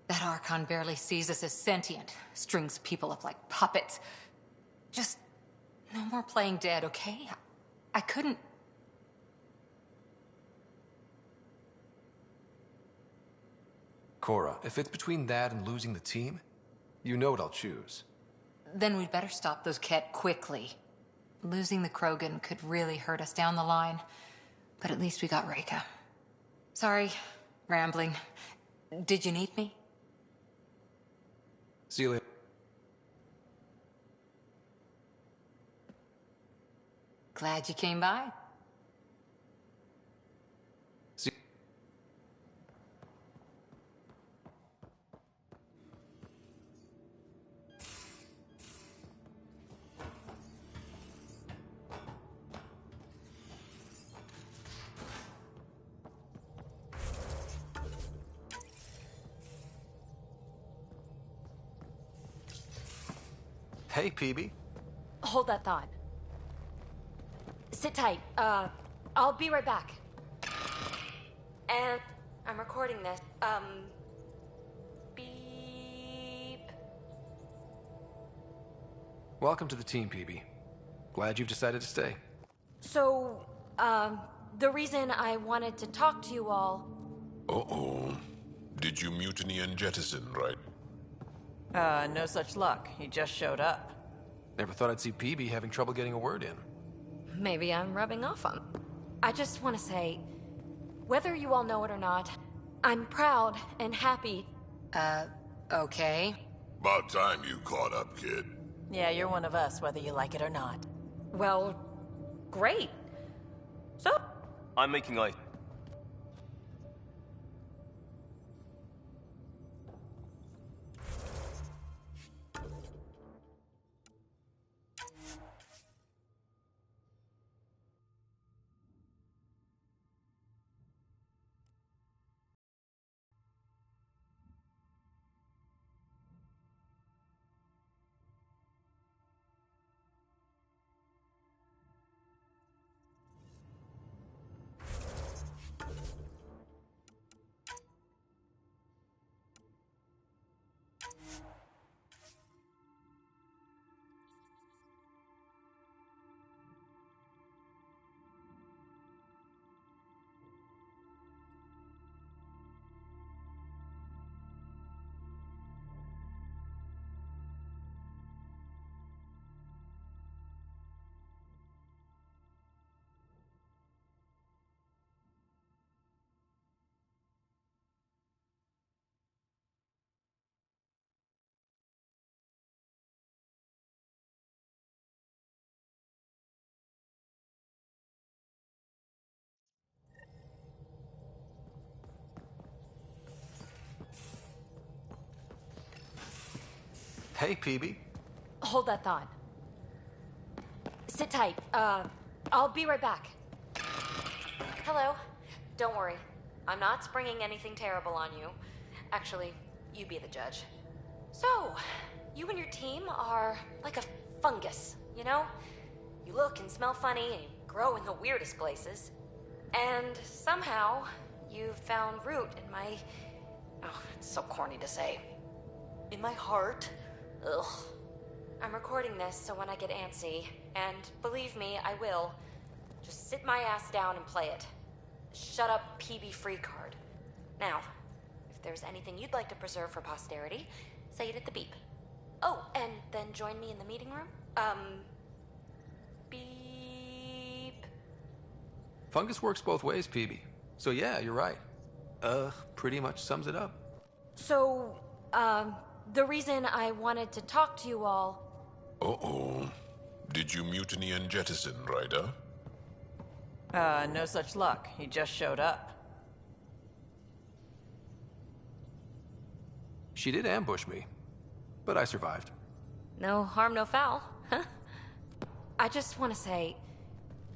That Archon barely sees us as sentient, strings people up like puppets. Just no more playing dead, okay? I couldn't... Cora, if it's between that and losing the team, you know what I'll choose. Then we'd better stop those Ket quickly. Losing the Krogan could really hurt us down the line, but at least we got Reka. Sorry, rambling. Did you need me? See you later. Glad you came by. See. Hey, PB. Hold that thought. Sit tight. I'll be right back. And I'm recording this. Beep. Welcome to the team, PB. Glad you've decided to stay. So, the reason I wanted to talk to you all... Uh-oh. Did you mutiny and jettison, right? No such luck. He just showed up. Never thought I'd see PB having trouble getting a word in. Maybe I'm rubbing off on... I just want to say, whether you all know it or not, I'm proud and happy. Okay. About time you caught up, kid. Yeah, you're one of us, whether you like it or not. Well, great. So... I'm making ice. Hey, PB. Hold that thought. Sit tight. I'll be right back. Hello. Don't worry. I'm not springing anything terrible on you. Actually, you be the judge. So, you and your team are like a fungus, you know? You look and smell funny and you grow in the weirdest places. And somehow, you've found root in my... Oh, it's so corny to say. In my heart. Ugh. I'm recording this so when I get antsy, and believe me, I will, just sit my ass down and play it. Shut up, PB free card. Now, if there's anything you'd like to preserve for posterity, say it at the beep. Oh, and then join me in the meeting room? Beep. Fungus works both ways, PB. So yeah, you're right. Pretty much sums it up. So, the reason I wanted to talk to you all... Uh-oh. Did you mutiny and jettison, Ryder? No such luck. He just showed up. She did ambush me, but I survived. No harm, no foul, huh? I just want to say,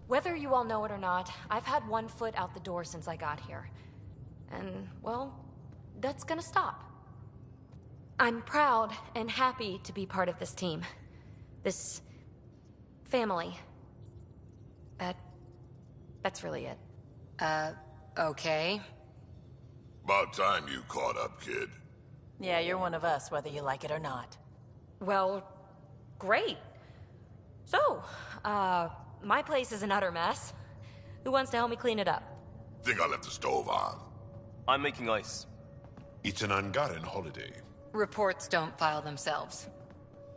whether you all know it or not, I've had one foot out the door since I got here. And, well, that's gonna stop. I'm proud and happy to be part of this team. This... family. That's really it. Okay. About time you caught up, kid. Yeah, you're one of us, whether you like it or not. Well, great. So, my place is an utter mess. Who wants to help me clean it up? Think I left the stove on. I'm making ice. It's an Angaran holiday. Reports don't file themselves.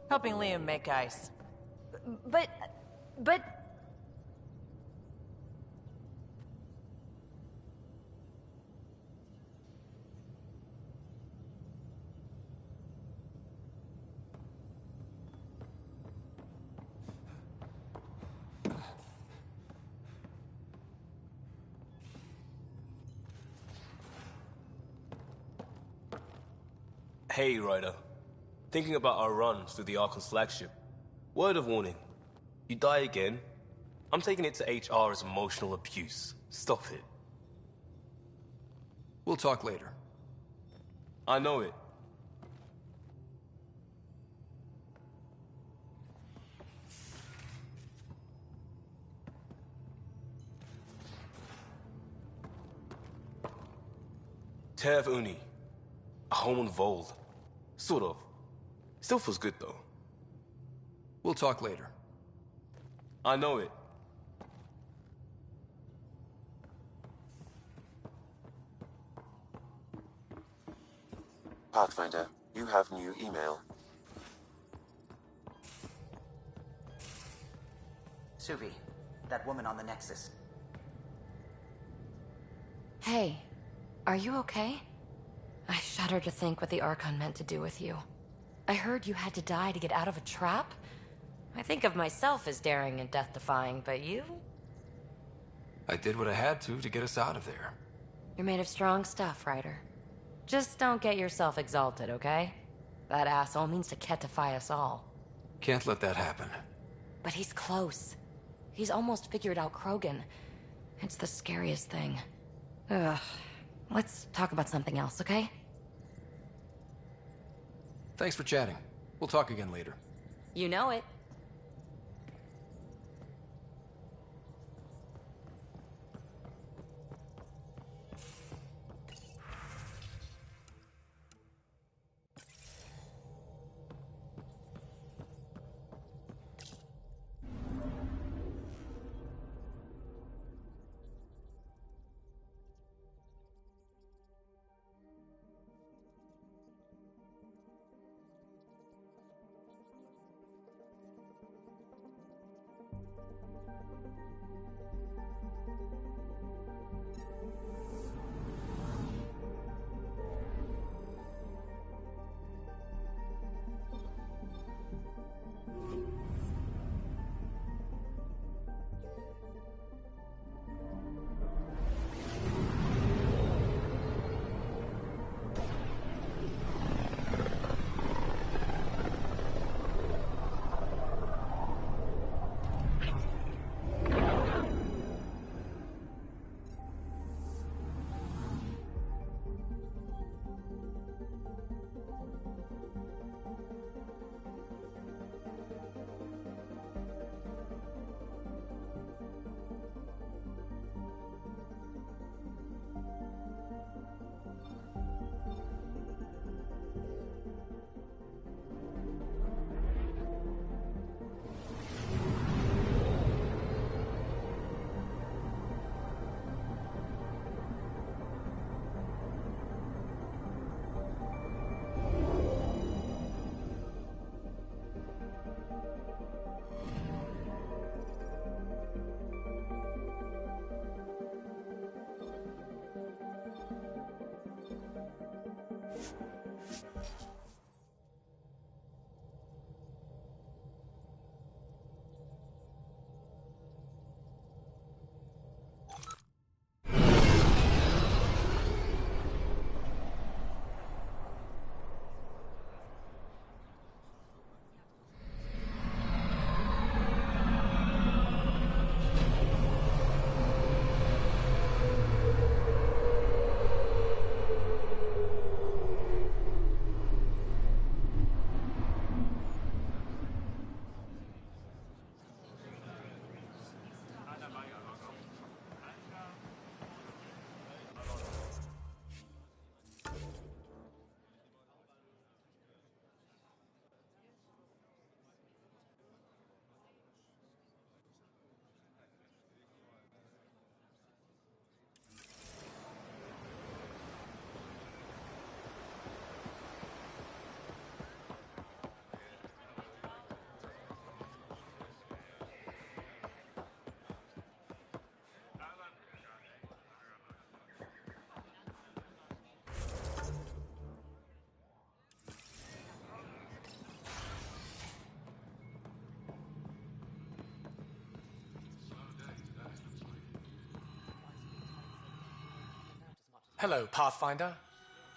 Helping Liam make ice. But... Hey, Ryder. Thinking about our run through the Archon's flagship. Word of warning. You die again, I'm taking it to HR as emotional abuse. Stop it. We'll talk later. I know it. Tev Uni. A home on Vold. Sort of. Still feels good, though. We'll talk later. I know it. Pathfinder, you have new email. Suvi, that woman on the Nexus. Hey, are you okay? I shudder to think what the Archon meant to do with you. I heard you had to die to get out of a trap? I think of myself as daring and death-defying, but you? I did what I had to get us out of there. You're made of strong stuff, Ryder. Just don't get yourself exalted, okay? That asshole means to ketify us all. Can't let that happen. But he's close. He's almost figured out Krogan. It's the scariest thing. Ugh. Let's talk about something else, okay? Thanks for chatting. We'll talk again later. You know it. Hello, Pathfinder.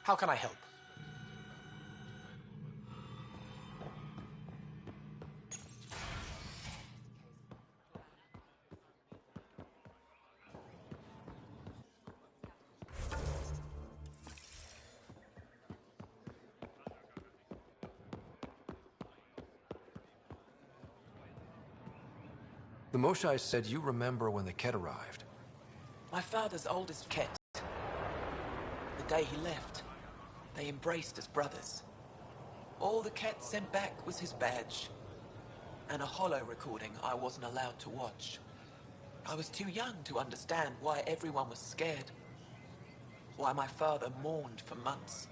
How can I help? The Moshai said you remember when the Ket arrived. My father's oldest Ket. The day he left. They embraced as brothers. All the cat sent back was his badge. And a holo recording I wasn't allowed to watch. I was too young to understand why everyone was scared. Why my father mourned for months.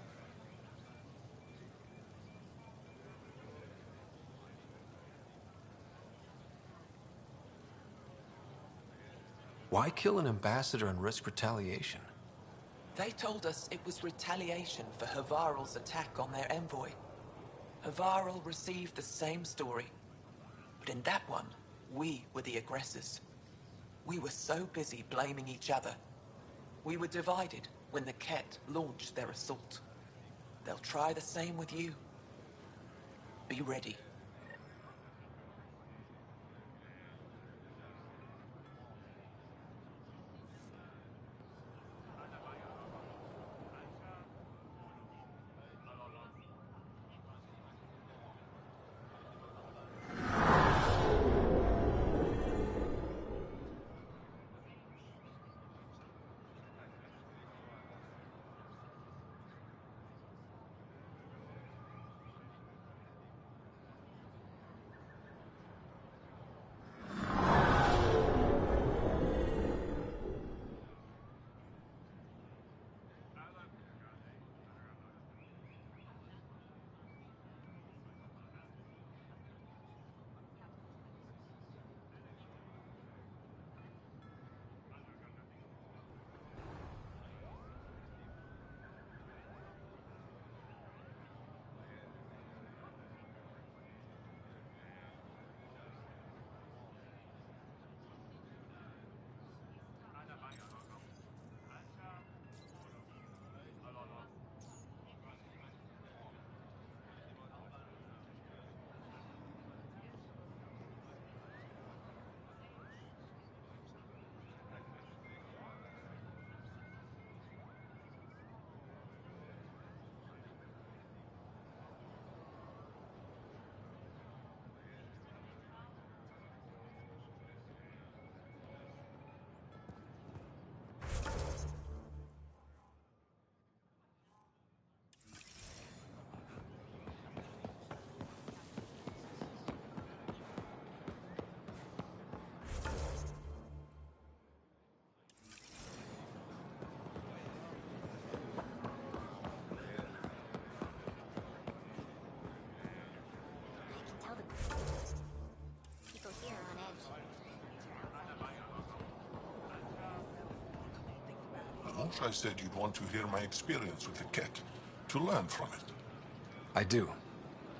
Why kill an ambassador and risk retaliation? They told us it was retaliation for Havarl's attack on their envoy. Havarl received the same story. But in that one, we were the aggressors. We were so busy blaming each other. We were divided when the Ket launched their assault. They'll try the same with you. Be ready. I said you'd want to hear my experience with the Ket, to learn from it. I do.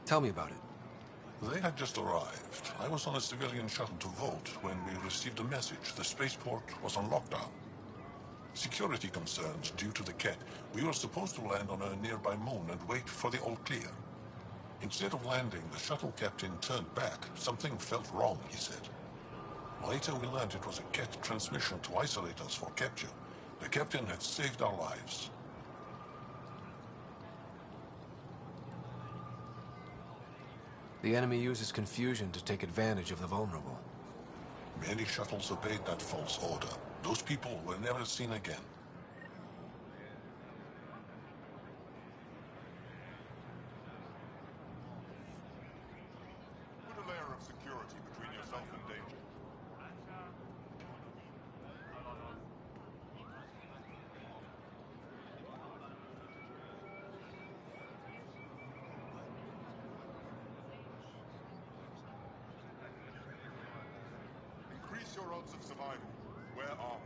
Tell me about it. They had just arrived. I was on a civilian shuttle to Volt when we received a message. The spaceport was on lockdown. Security concerns due to the Ket. We were supposed to land on a nearby moon and wait for the all clear. Instead of landing, the shuttle captain turned back. Something felt wrong, he said. Later we learned it was a Ket transmission to isolate us for capture. The captain had saved our lives. The enemy uses confusion to take advantage of the vulnerable. Many shuttles obeyed that false order. Those people were never seen again. Put a layer of security between yourself and danger. Increase your odds of survival. Wear armor.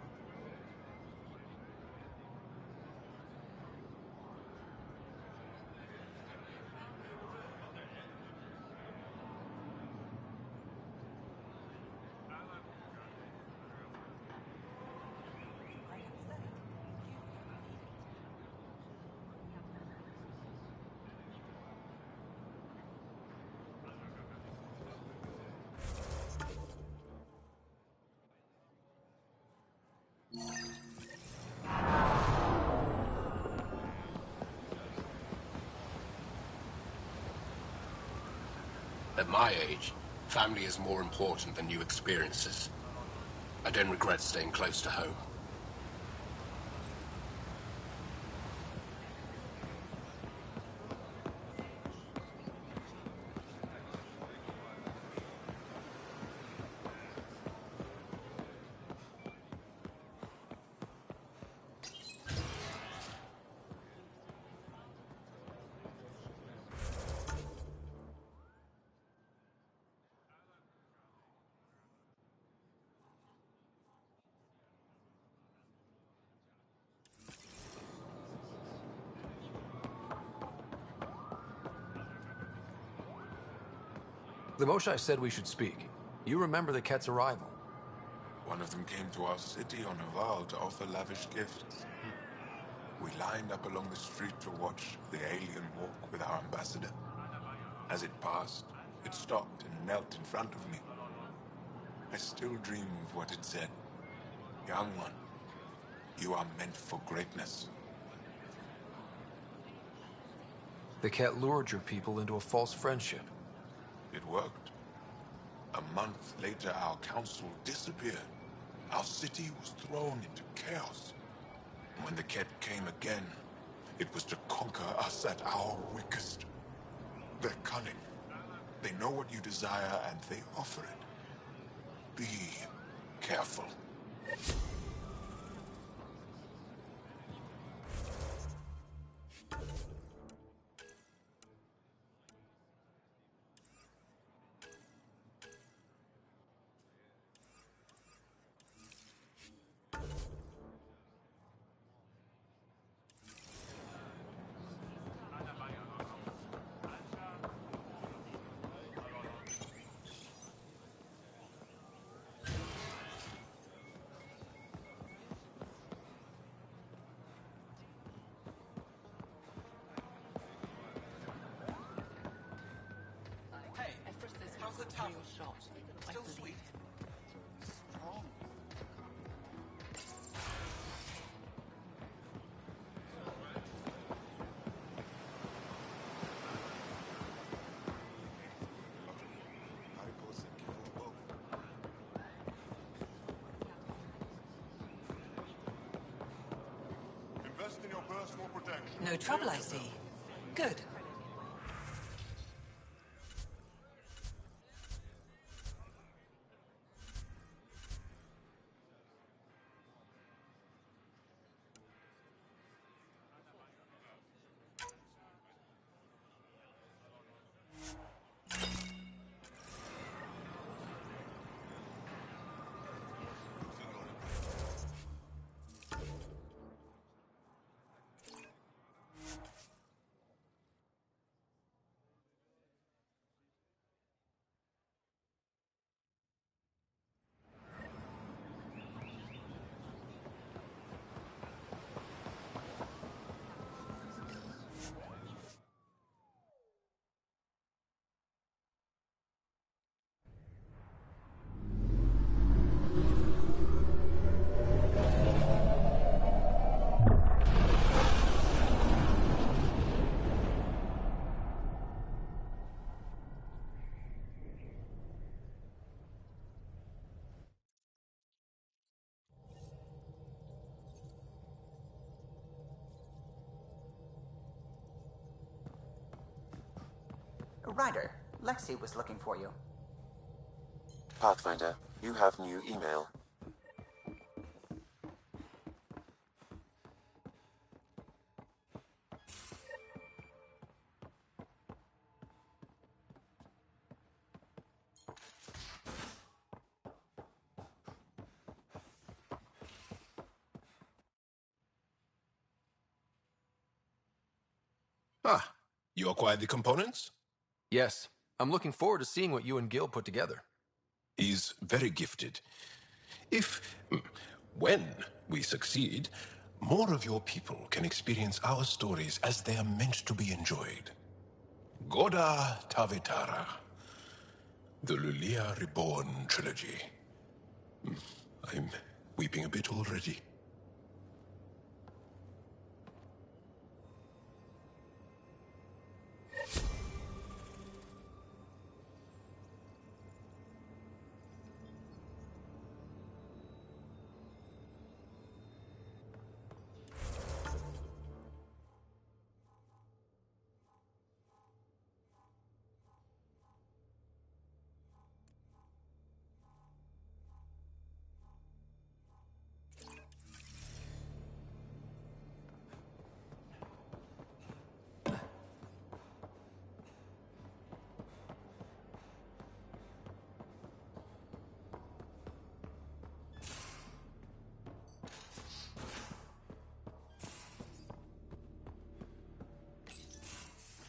At my age, family is more important than new experiences. I don't regret staying close to home. The Moshae said we should speak. You remember the Ket's arrival? One of them came to our city on a vow to offer lavish gifts. We lined up along the street to watch the alien walk with our ambassador. As it passed, it stopped and knelt in front of me. I still dream of what it said. Young one, you are meant for greatness. The Ket lured your people into a false friendship. It worked. A month later, our council disappeared. Our city was thrown into chaos. When the Ket came again, it was to conquer us at our weakest. They're cunning. They know what you desire, and they offer it. Be careful. No trouble, I see. Good. Ryder, Lexi was looking for you. Pathfinder, you have new email. Ah, you acquired the components? Yes. I'm looking forward to seeing what you and Gil put together. He's very gifted. When we succeed, more of your people can experience our stories as they are meant to be enjoyed. Goda Tavetara, the Lulia Reborn trilogy. I'm weeping a bit already.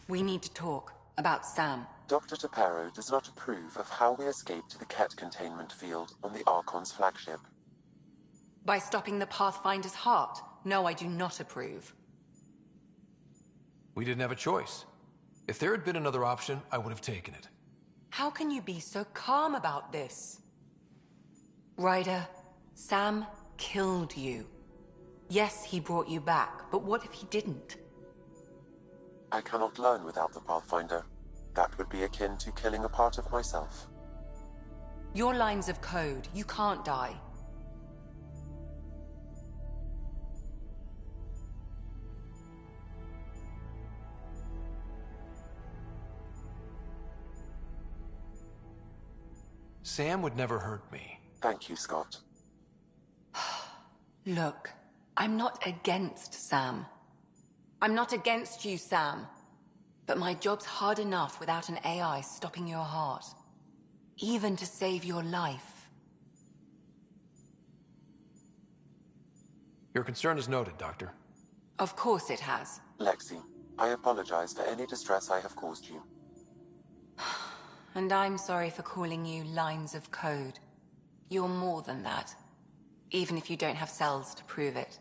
We need to talk about Sam. Dr. Taparo does not approve of how we escaped the Ket containment field on the Archon's flagship. By stopping the Pathfinder's heart? No, I do not approve. We didn't have a choice. If there had been another option, I would have taken it. How can you be so calm about this? Ryder, Sam killed you. Yes, he brought you back, but what if he didn't? I cannot learn without the Pathfinder. That would be akin to killing a part of myself. Your lines of code, you can't die. Sam would never hurt me. Thank you, Scott. Look, I'm not against Sam. I'm not against you, Sam. But my job's hard enough without an AI stopping your heart. Even to save your life. Your concern is noted, Doctor. Of course it has. Lexi, I apologize for any distress I have caused you. And I'm sorry for calling you lines of code. You're more than that. Even if you don't have cells to prove it.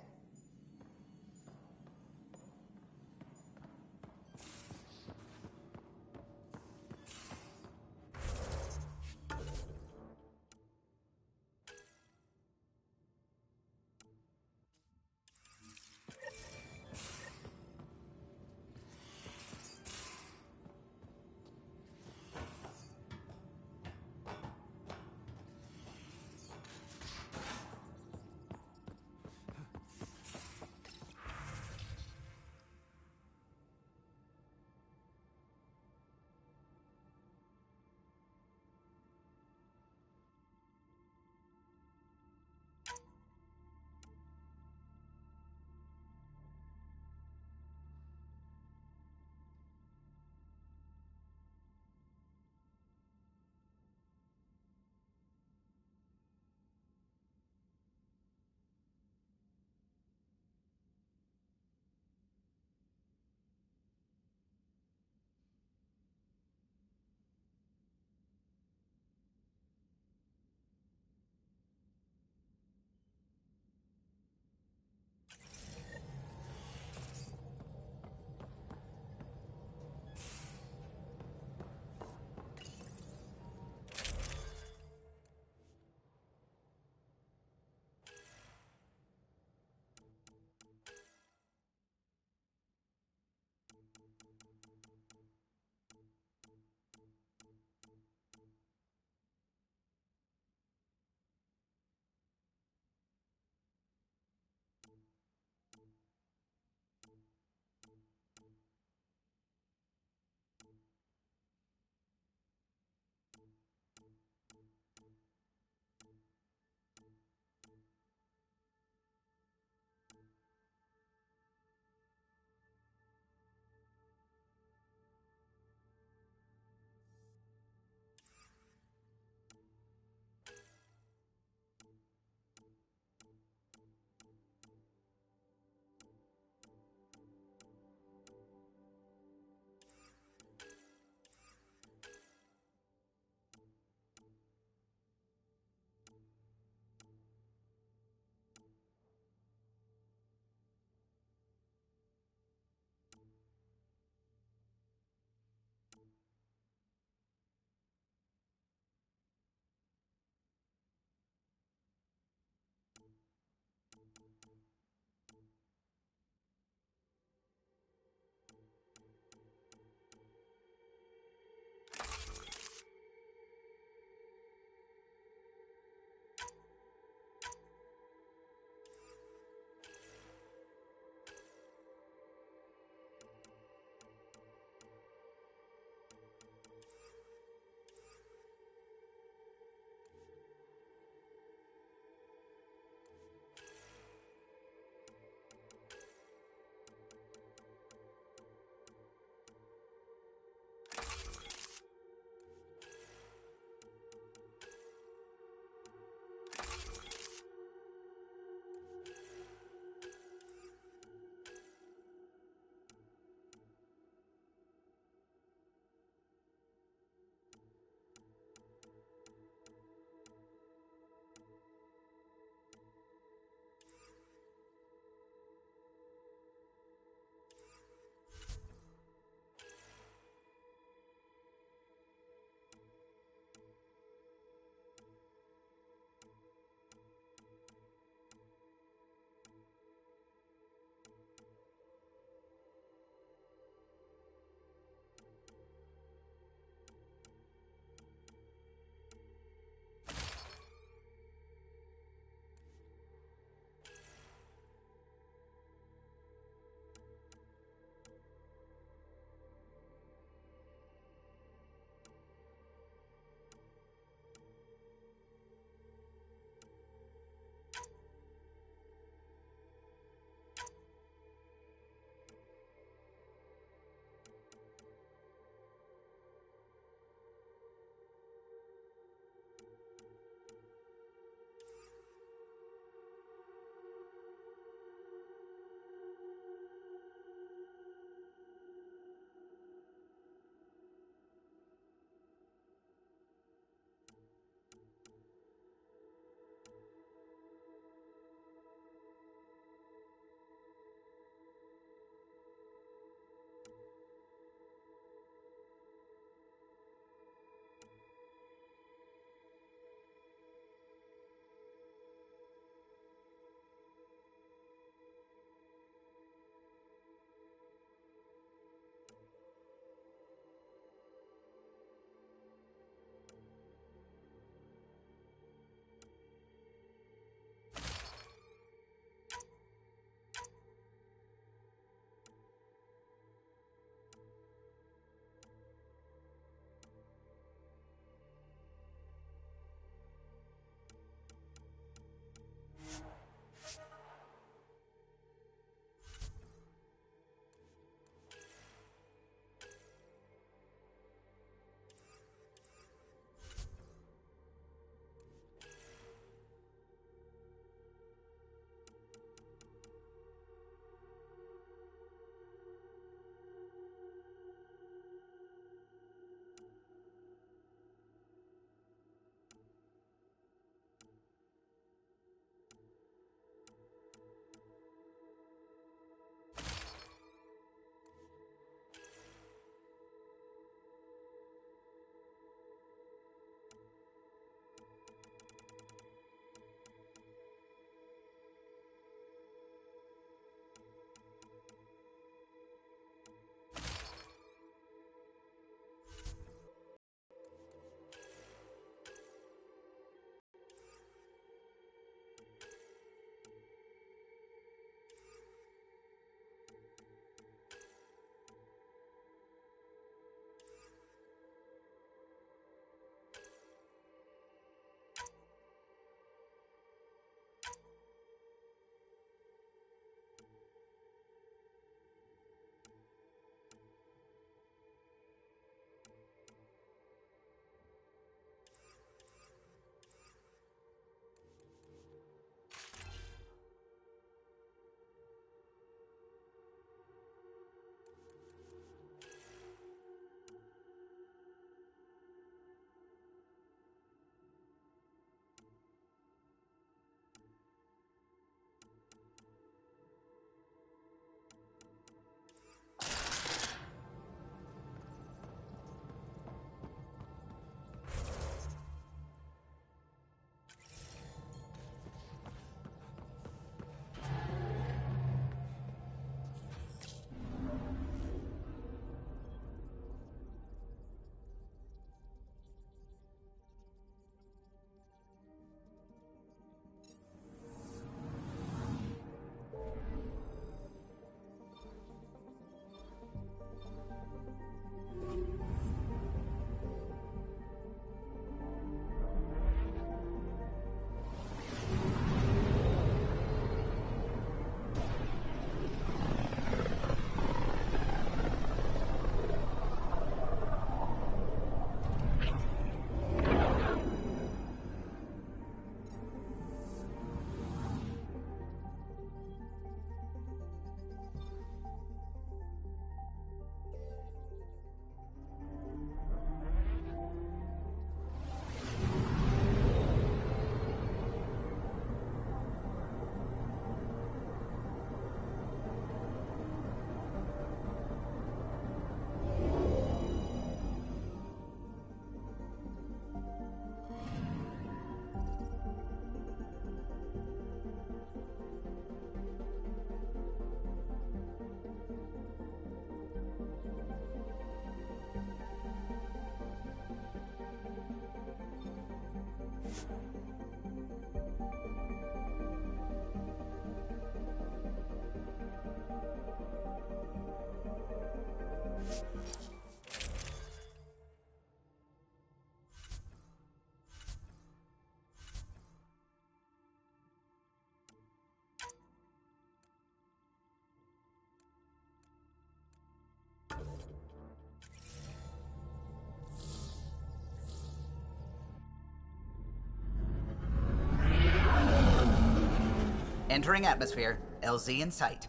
Entering atmosphere. LZ in sight.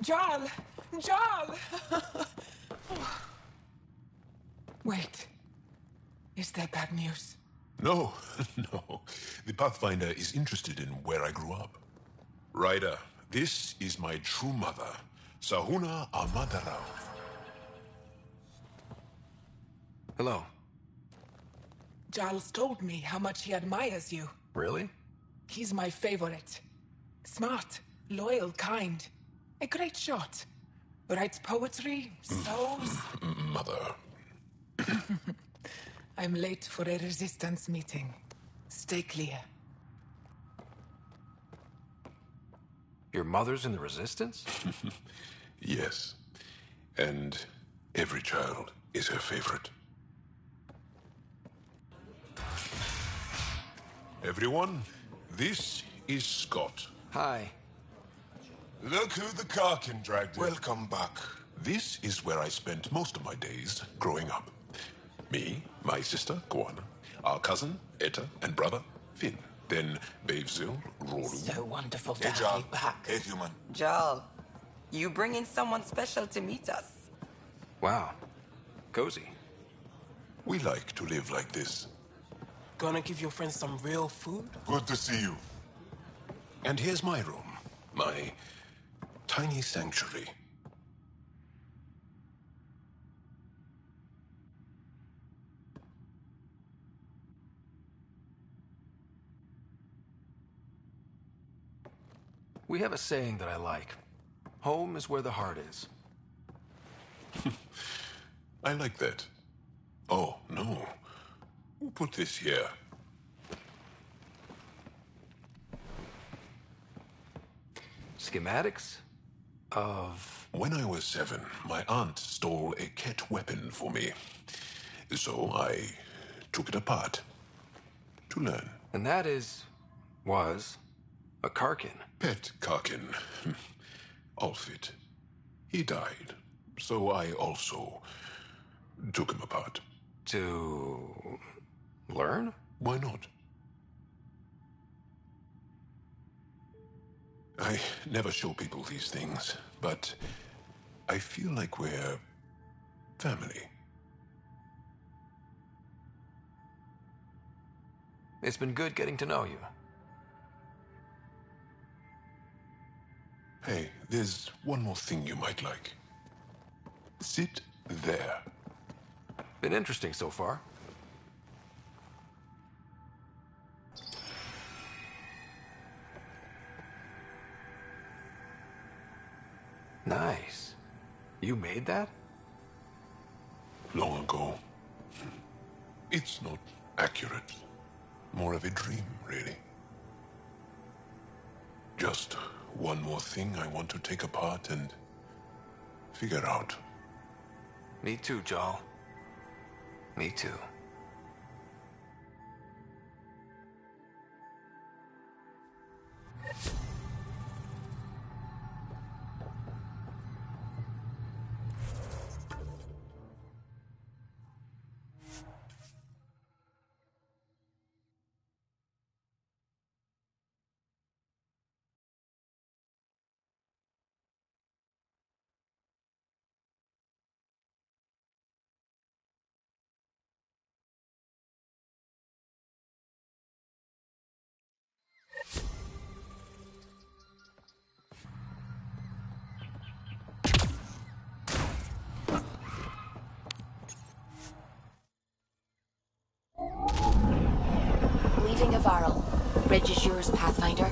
Jarl! Jarl! Wait. Is that bad news? No, no. The Pathfinder is interested in where I grew up. Ryder, this is my true mother, Sahuna Amadarao. Hello. Jarl's told me how much he admires you. Really? He's my favorite. Smart, loyal, kind. A great shot. Writes poetry, sews. Mother. I'm late for a resistance meeting. Stay clear. Your mother's in the Resistance? Yes. And every child is her favorite. Everyone, this is Scott. Hi. Look who the Karkin dragged in. Welcome back. This is where I spent most of my days growing up. Me, my sister, Koana, our cousin, Etta, and brother, Finn. Then Bavzil, Roru. So wonderful to Hey, have Jarl. you back. Hey, human. Jarl, you bring in someone special to meet us. Wow. Cozy. We like to live like this. Gonna give your friends some real food? Good to see you. And here's my room. My tiny sanctuary. We have a saying that I like. Home is where the heart is. I like that. Oh, no. Who put this here? Schematics of... When I was 7, my aunt stole a cat weapon for me. So I took it apart to learn. And that was a Karkin. Pet Karkin. Alfit. He died. So I also took him apart. To learn? Why not? I never show people these things, but I feel like we're family. It's been good getting to know you. Hey, there's one more thing you might like. Sit there. Been interesting so far. Nice. You made that? Long ago. It's not accurate. More of a dream, really. Just one more thing I want to take apart and figure out. Me too, Jarl. Me too. Orbiting Avaril. Bridge is yours, Pathfinder.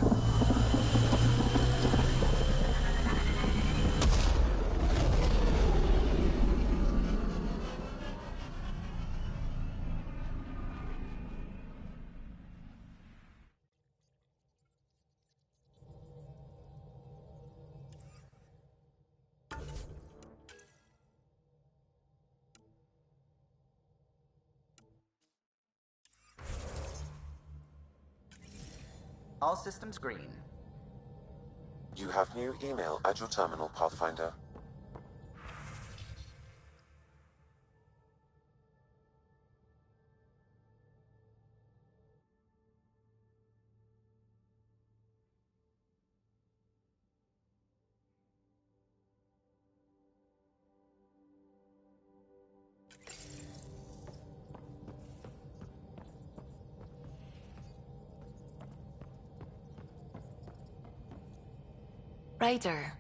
All systems green. You have new email at your terminal, Pathfinder. Ryder.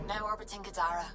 Now orbiting Gadara.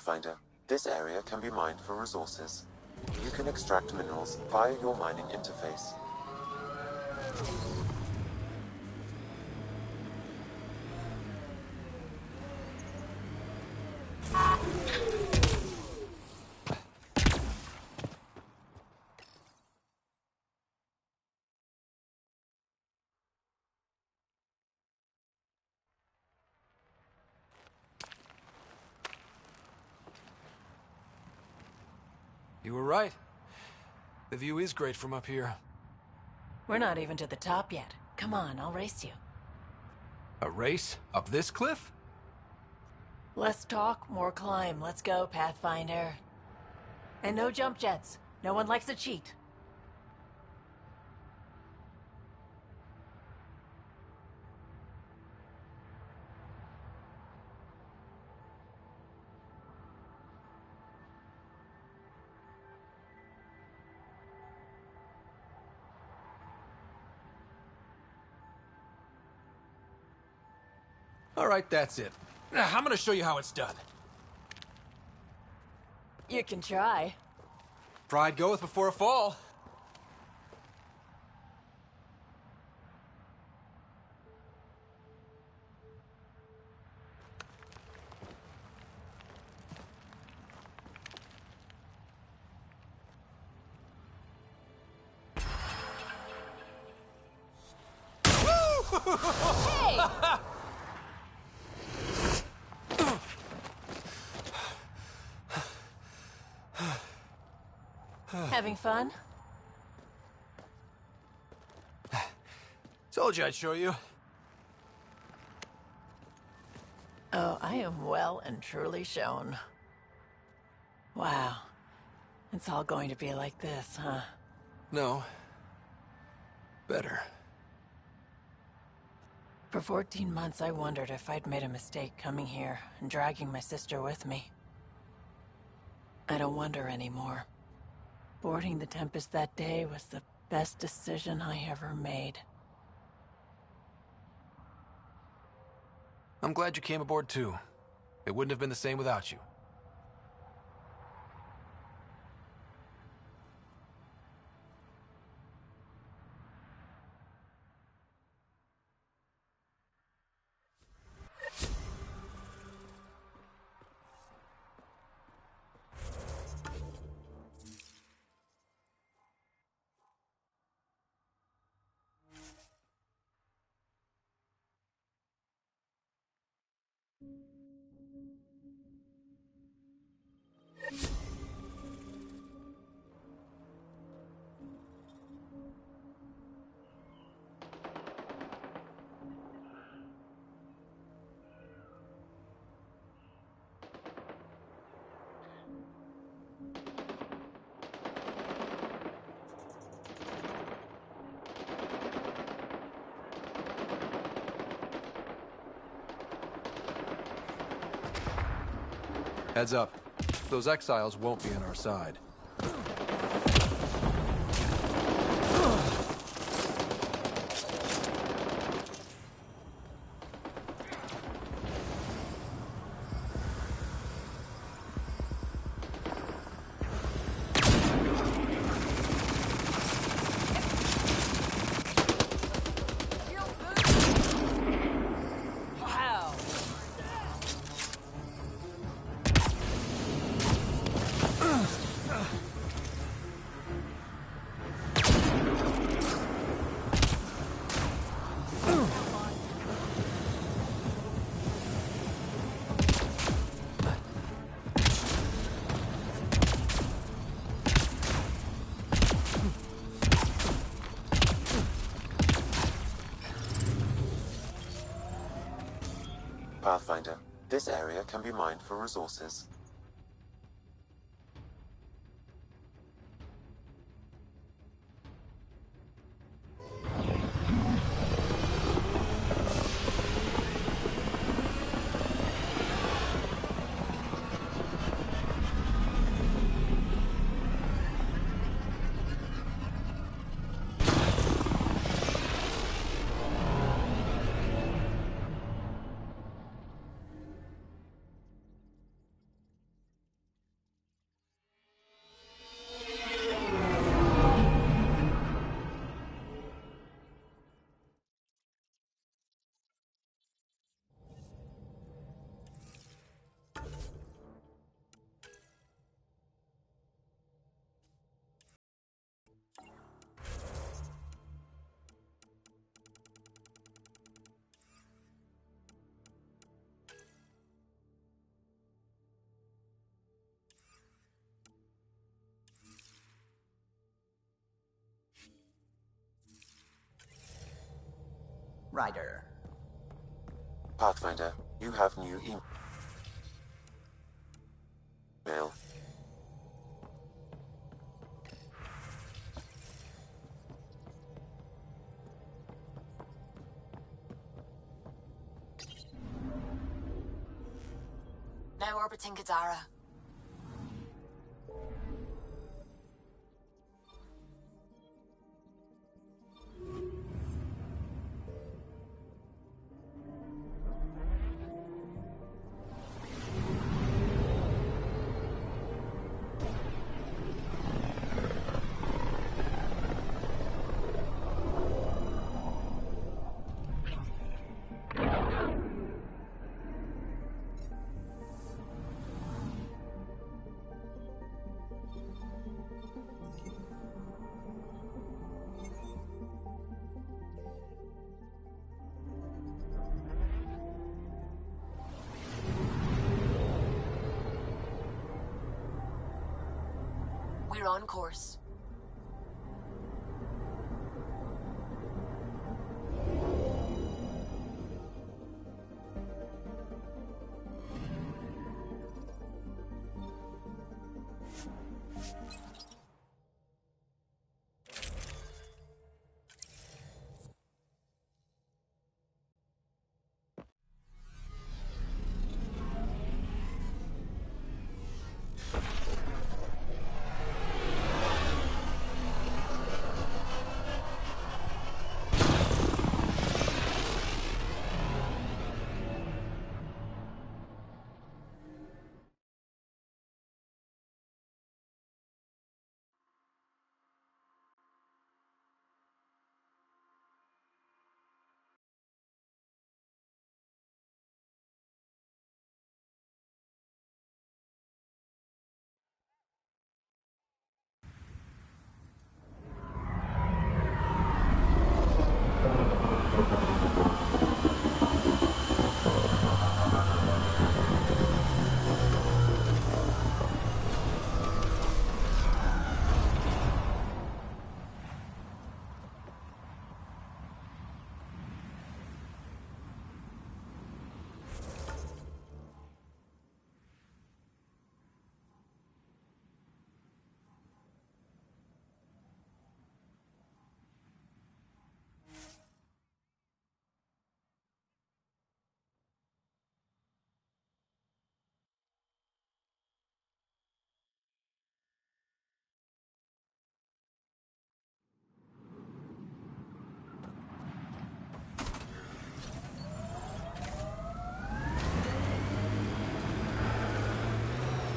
Pathfinder, this area can be mined for resources. You can extract minerals via your mining interface. You were right. The view is great from up here. We're not even to the top yet. Come on, I'll race you. A race? Up this cliff? Less talk, more climb. Let's go, Pathfinder. And no jump jets. No one likes a cheat. All right, that's it. Now, I'm gonna show you how it's done. You can try. Pride goeth before a fall. Hey! Having fun? Told you I'd show you. Oh, I am well and truly shown. Wow. It's all going to be like this, huh? No. Better. For 14 months, I wondered if I'd made a mistake coming here and dragging my sister with me. I don't wonder anymore. Boarding the Tempest that day was the best decision I ever made. I'm glad you came aboard too. It wouldn't have been the same without you. Heads up. Those exiles won't be on our side. Pathfinder, this area can be mined for resources. Ryder. Pathfinder, you have new email. Now orbiting Kadara. We're on course.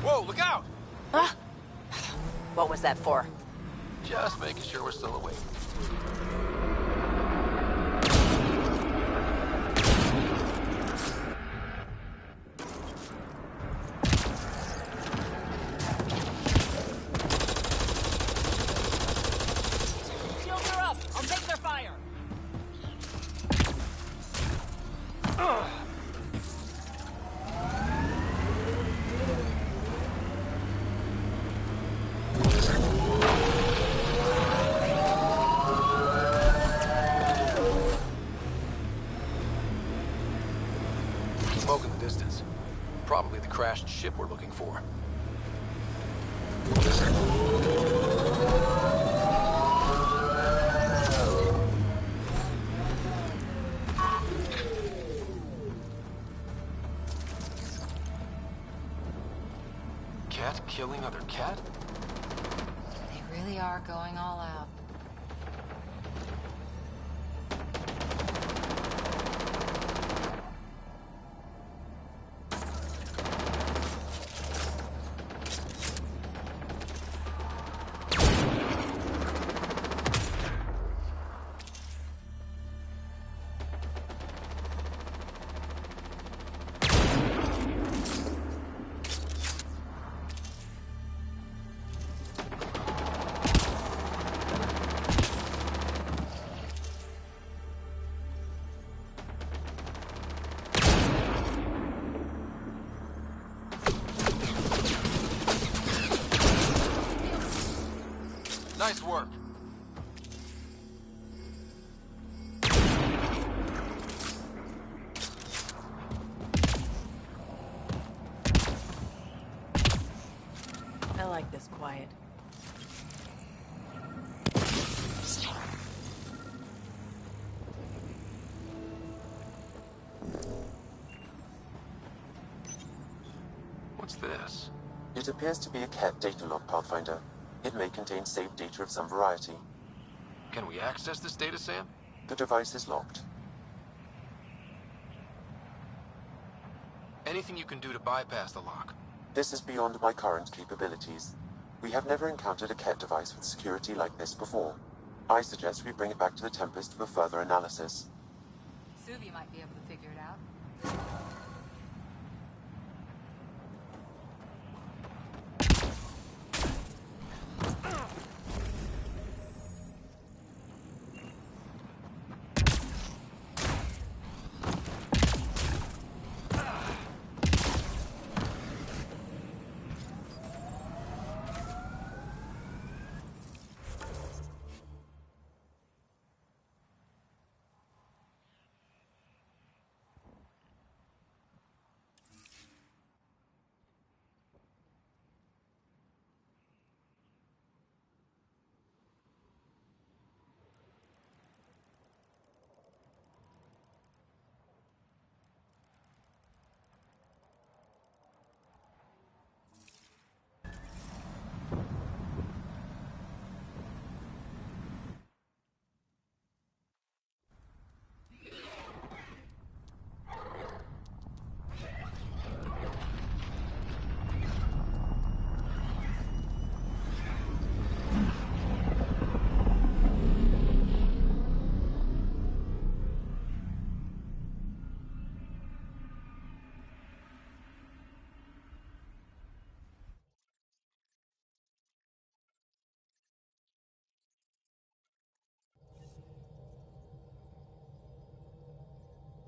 Whoa, look out! Huh? What was that for? Just making sure we're still awake. Shields are up! I'll take their fire! Smoke in the distance. Probably the crashed ship we're looking for. Cat killing other cat? They really are going all out. Nice work. What's this? It appears to be a cat data log, Pathfinder. It may contain saved data of some variety. Can we access this data, Sam? The device is locked. Anything you can do to bypass the lock? This is beyond my current capabilities. We have never encountered a cat device with security like this before. I suggest we bring it back to the Tempest for further analysis. Suvi might be able to figure it out.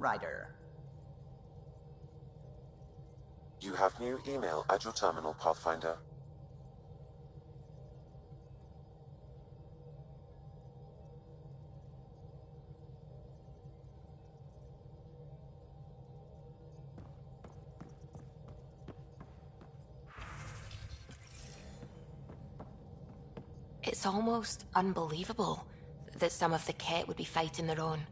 Ryder. You have new email at your terminal, Pathfinder. It's almost unbelievable that some of the Ket would be fighting their own.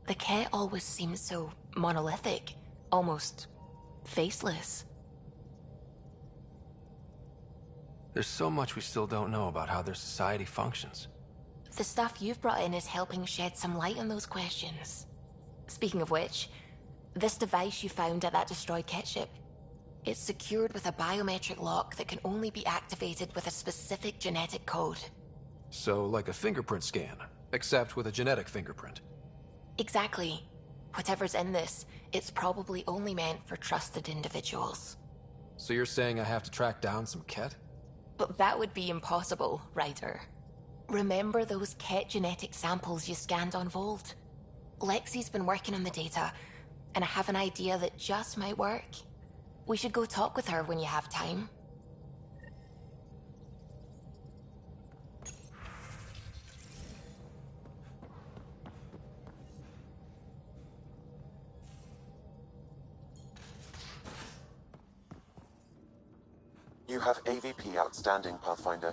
The Ket always seems so monolithic, almost faceless. There's so much we still don't know about how their society functions. The stuff you've brought in is helping shed some light on those questions. Speaking of which, this device you found at that destroyed Ket ship, it's secured with a biometric lock that can only be activated with a specific genetic code. So, like a fingerprint scan, except with a genetic fingerprint. Exactly. Whatever's in this, it's probably only meant for trusted individuals. So you're saying I have to track down some Ket? But that would be impossible, Ryder. Remember those Ket genetic samples you scanned on Volt? Lexi's been working on the data, and I have an idea that just might work. We should go talk with her when you have time. You have AVP outstanding, Pathfinder.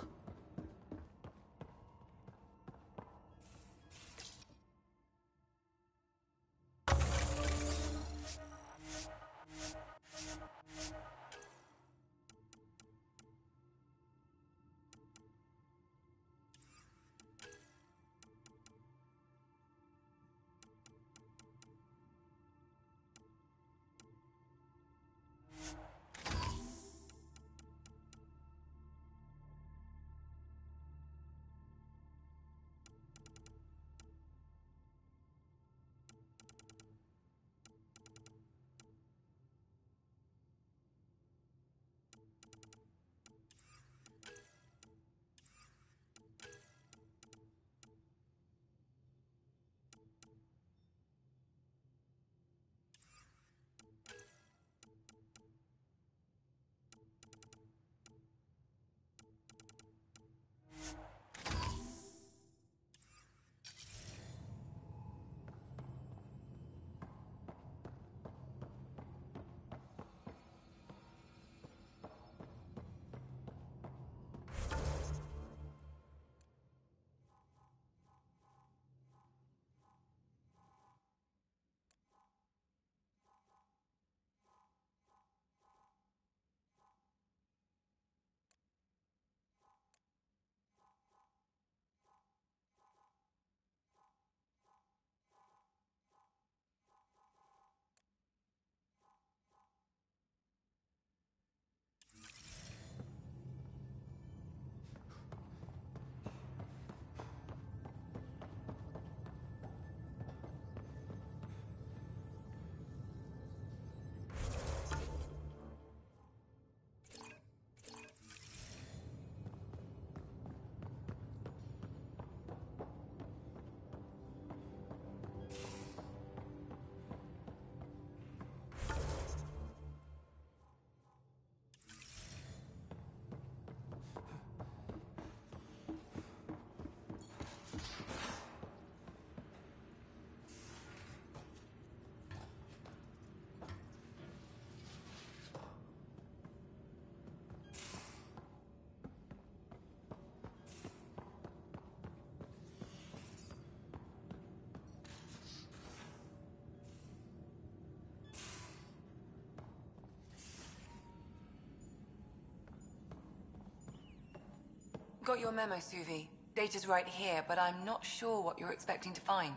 got your memo, Suvi. Data's right here, but I'm not sure what you're expecting to find.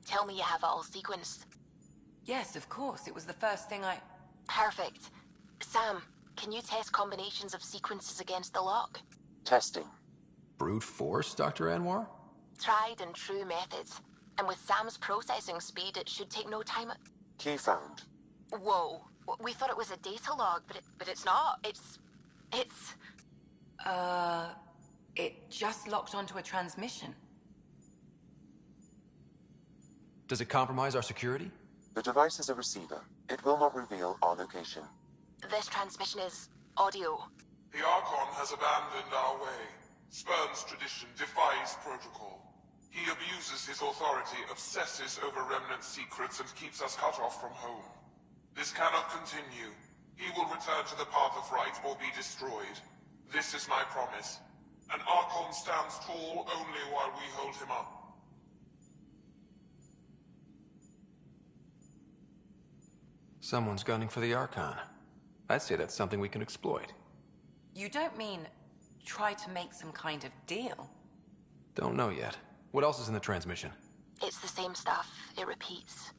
Tell me you have it all sequenced. Yes, of course. It was the first thing I... Perfect. Sam, can you test combinations of sequences against the lock? Testing. Brute force, Dr. Anwar? Tried and true methods. And with Sam's processing speed, it should take no time. Key found. Whoa. We thought it was a data log, but it's not. It's... It just locked onto a transmission. Does it compromise our security? The device is a receiver. It will not reveal our location. This transmission is audio. The Archon has abandoned our way, spurns tradition, defies protocol. He abuses his authority, obsesses over Remnant secrets, and keeps us cut off from home. This cannot continue. He will return to the path of right or be destroyed. This is my promise. An Archon stands tall only while we hold him up. Someone's gunning for the Archon. I'd say that's something we can exploit. You don't mean try to make some kind of deal? Don't know yet. What else is in the transmission? It's the same stuff. It repeats.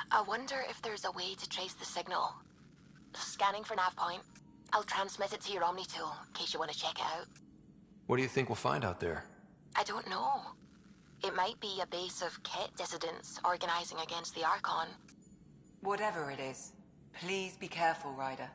I wonder if there's a way to trace the signal. Scanning for nav point. I'll transmit it to your Omni tool, in case you want to check it out. What do you think we'll find out there? I don't know. It might be a base of Ket dissidents organizing against the Archon. Whatever it is, please be careful, Ryder.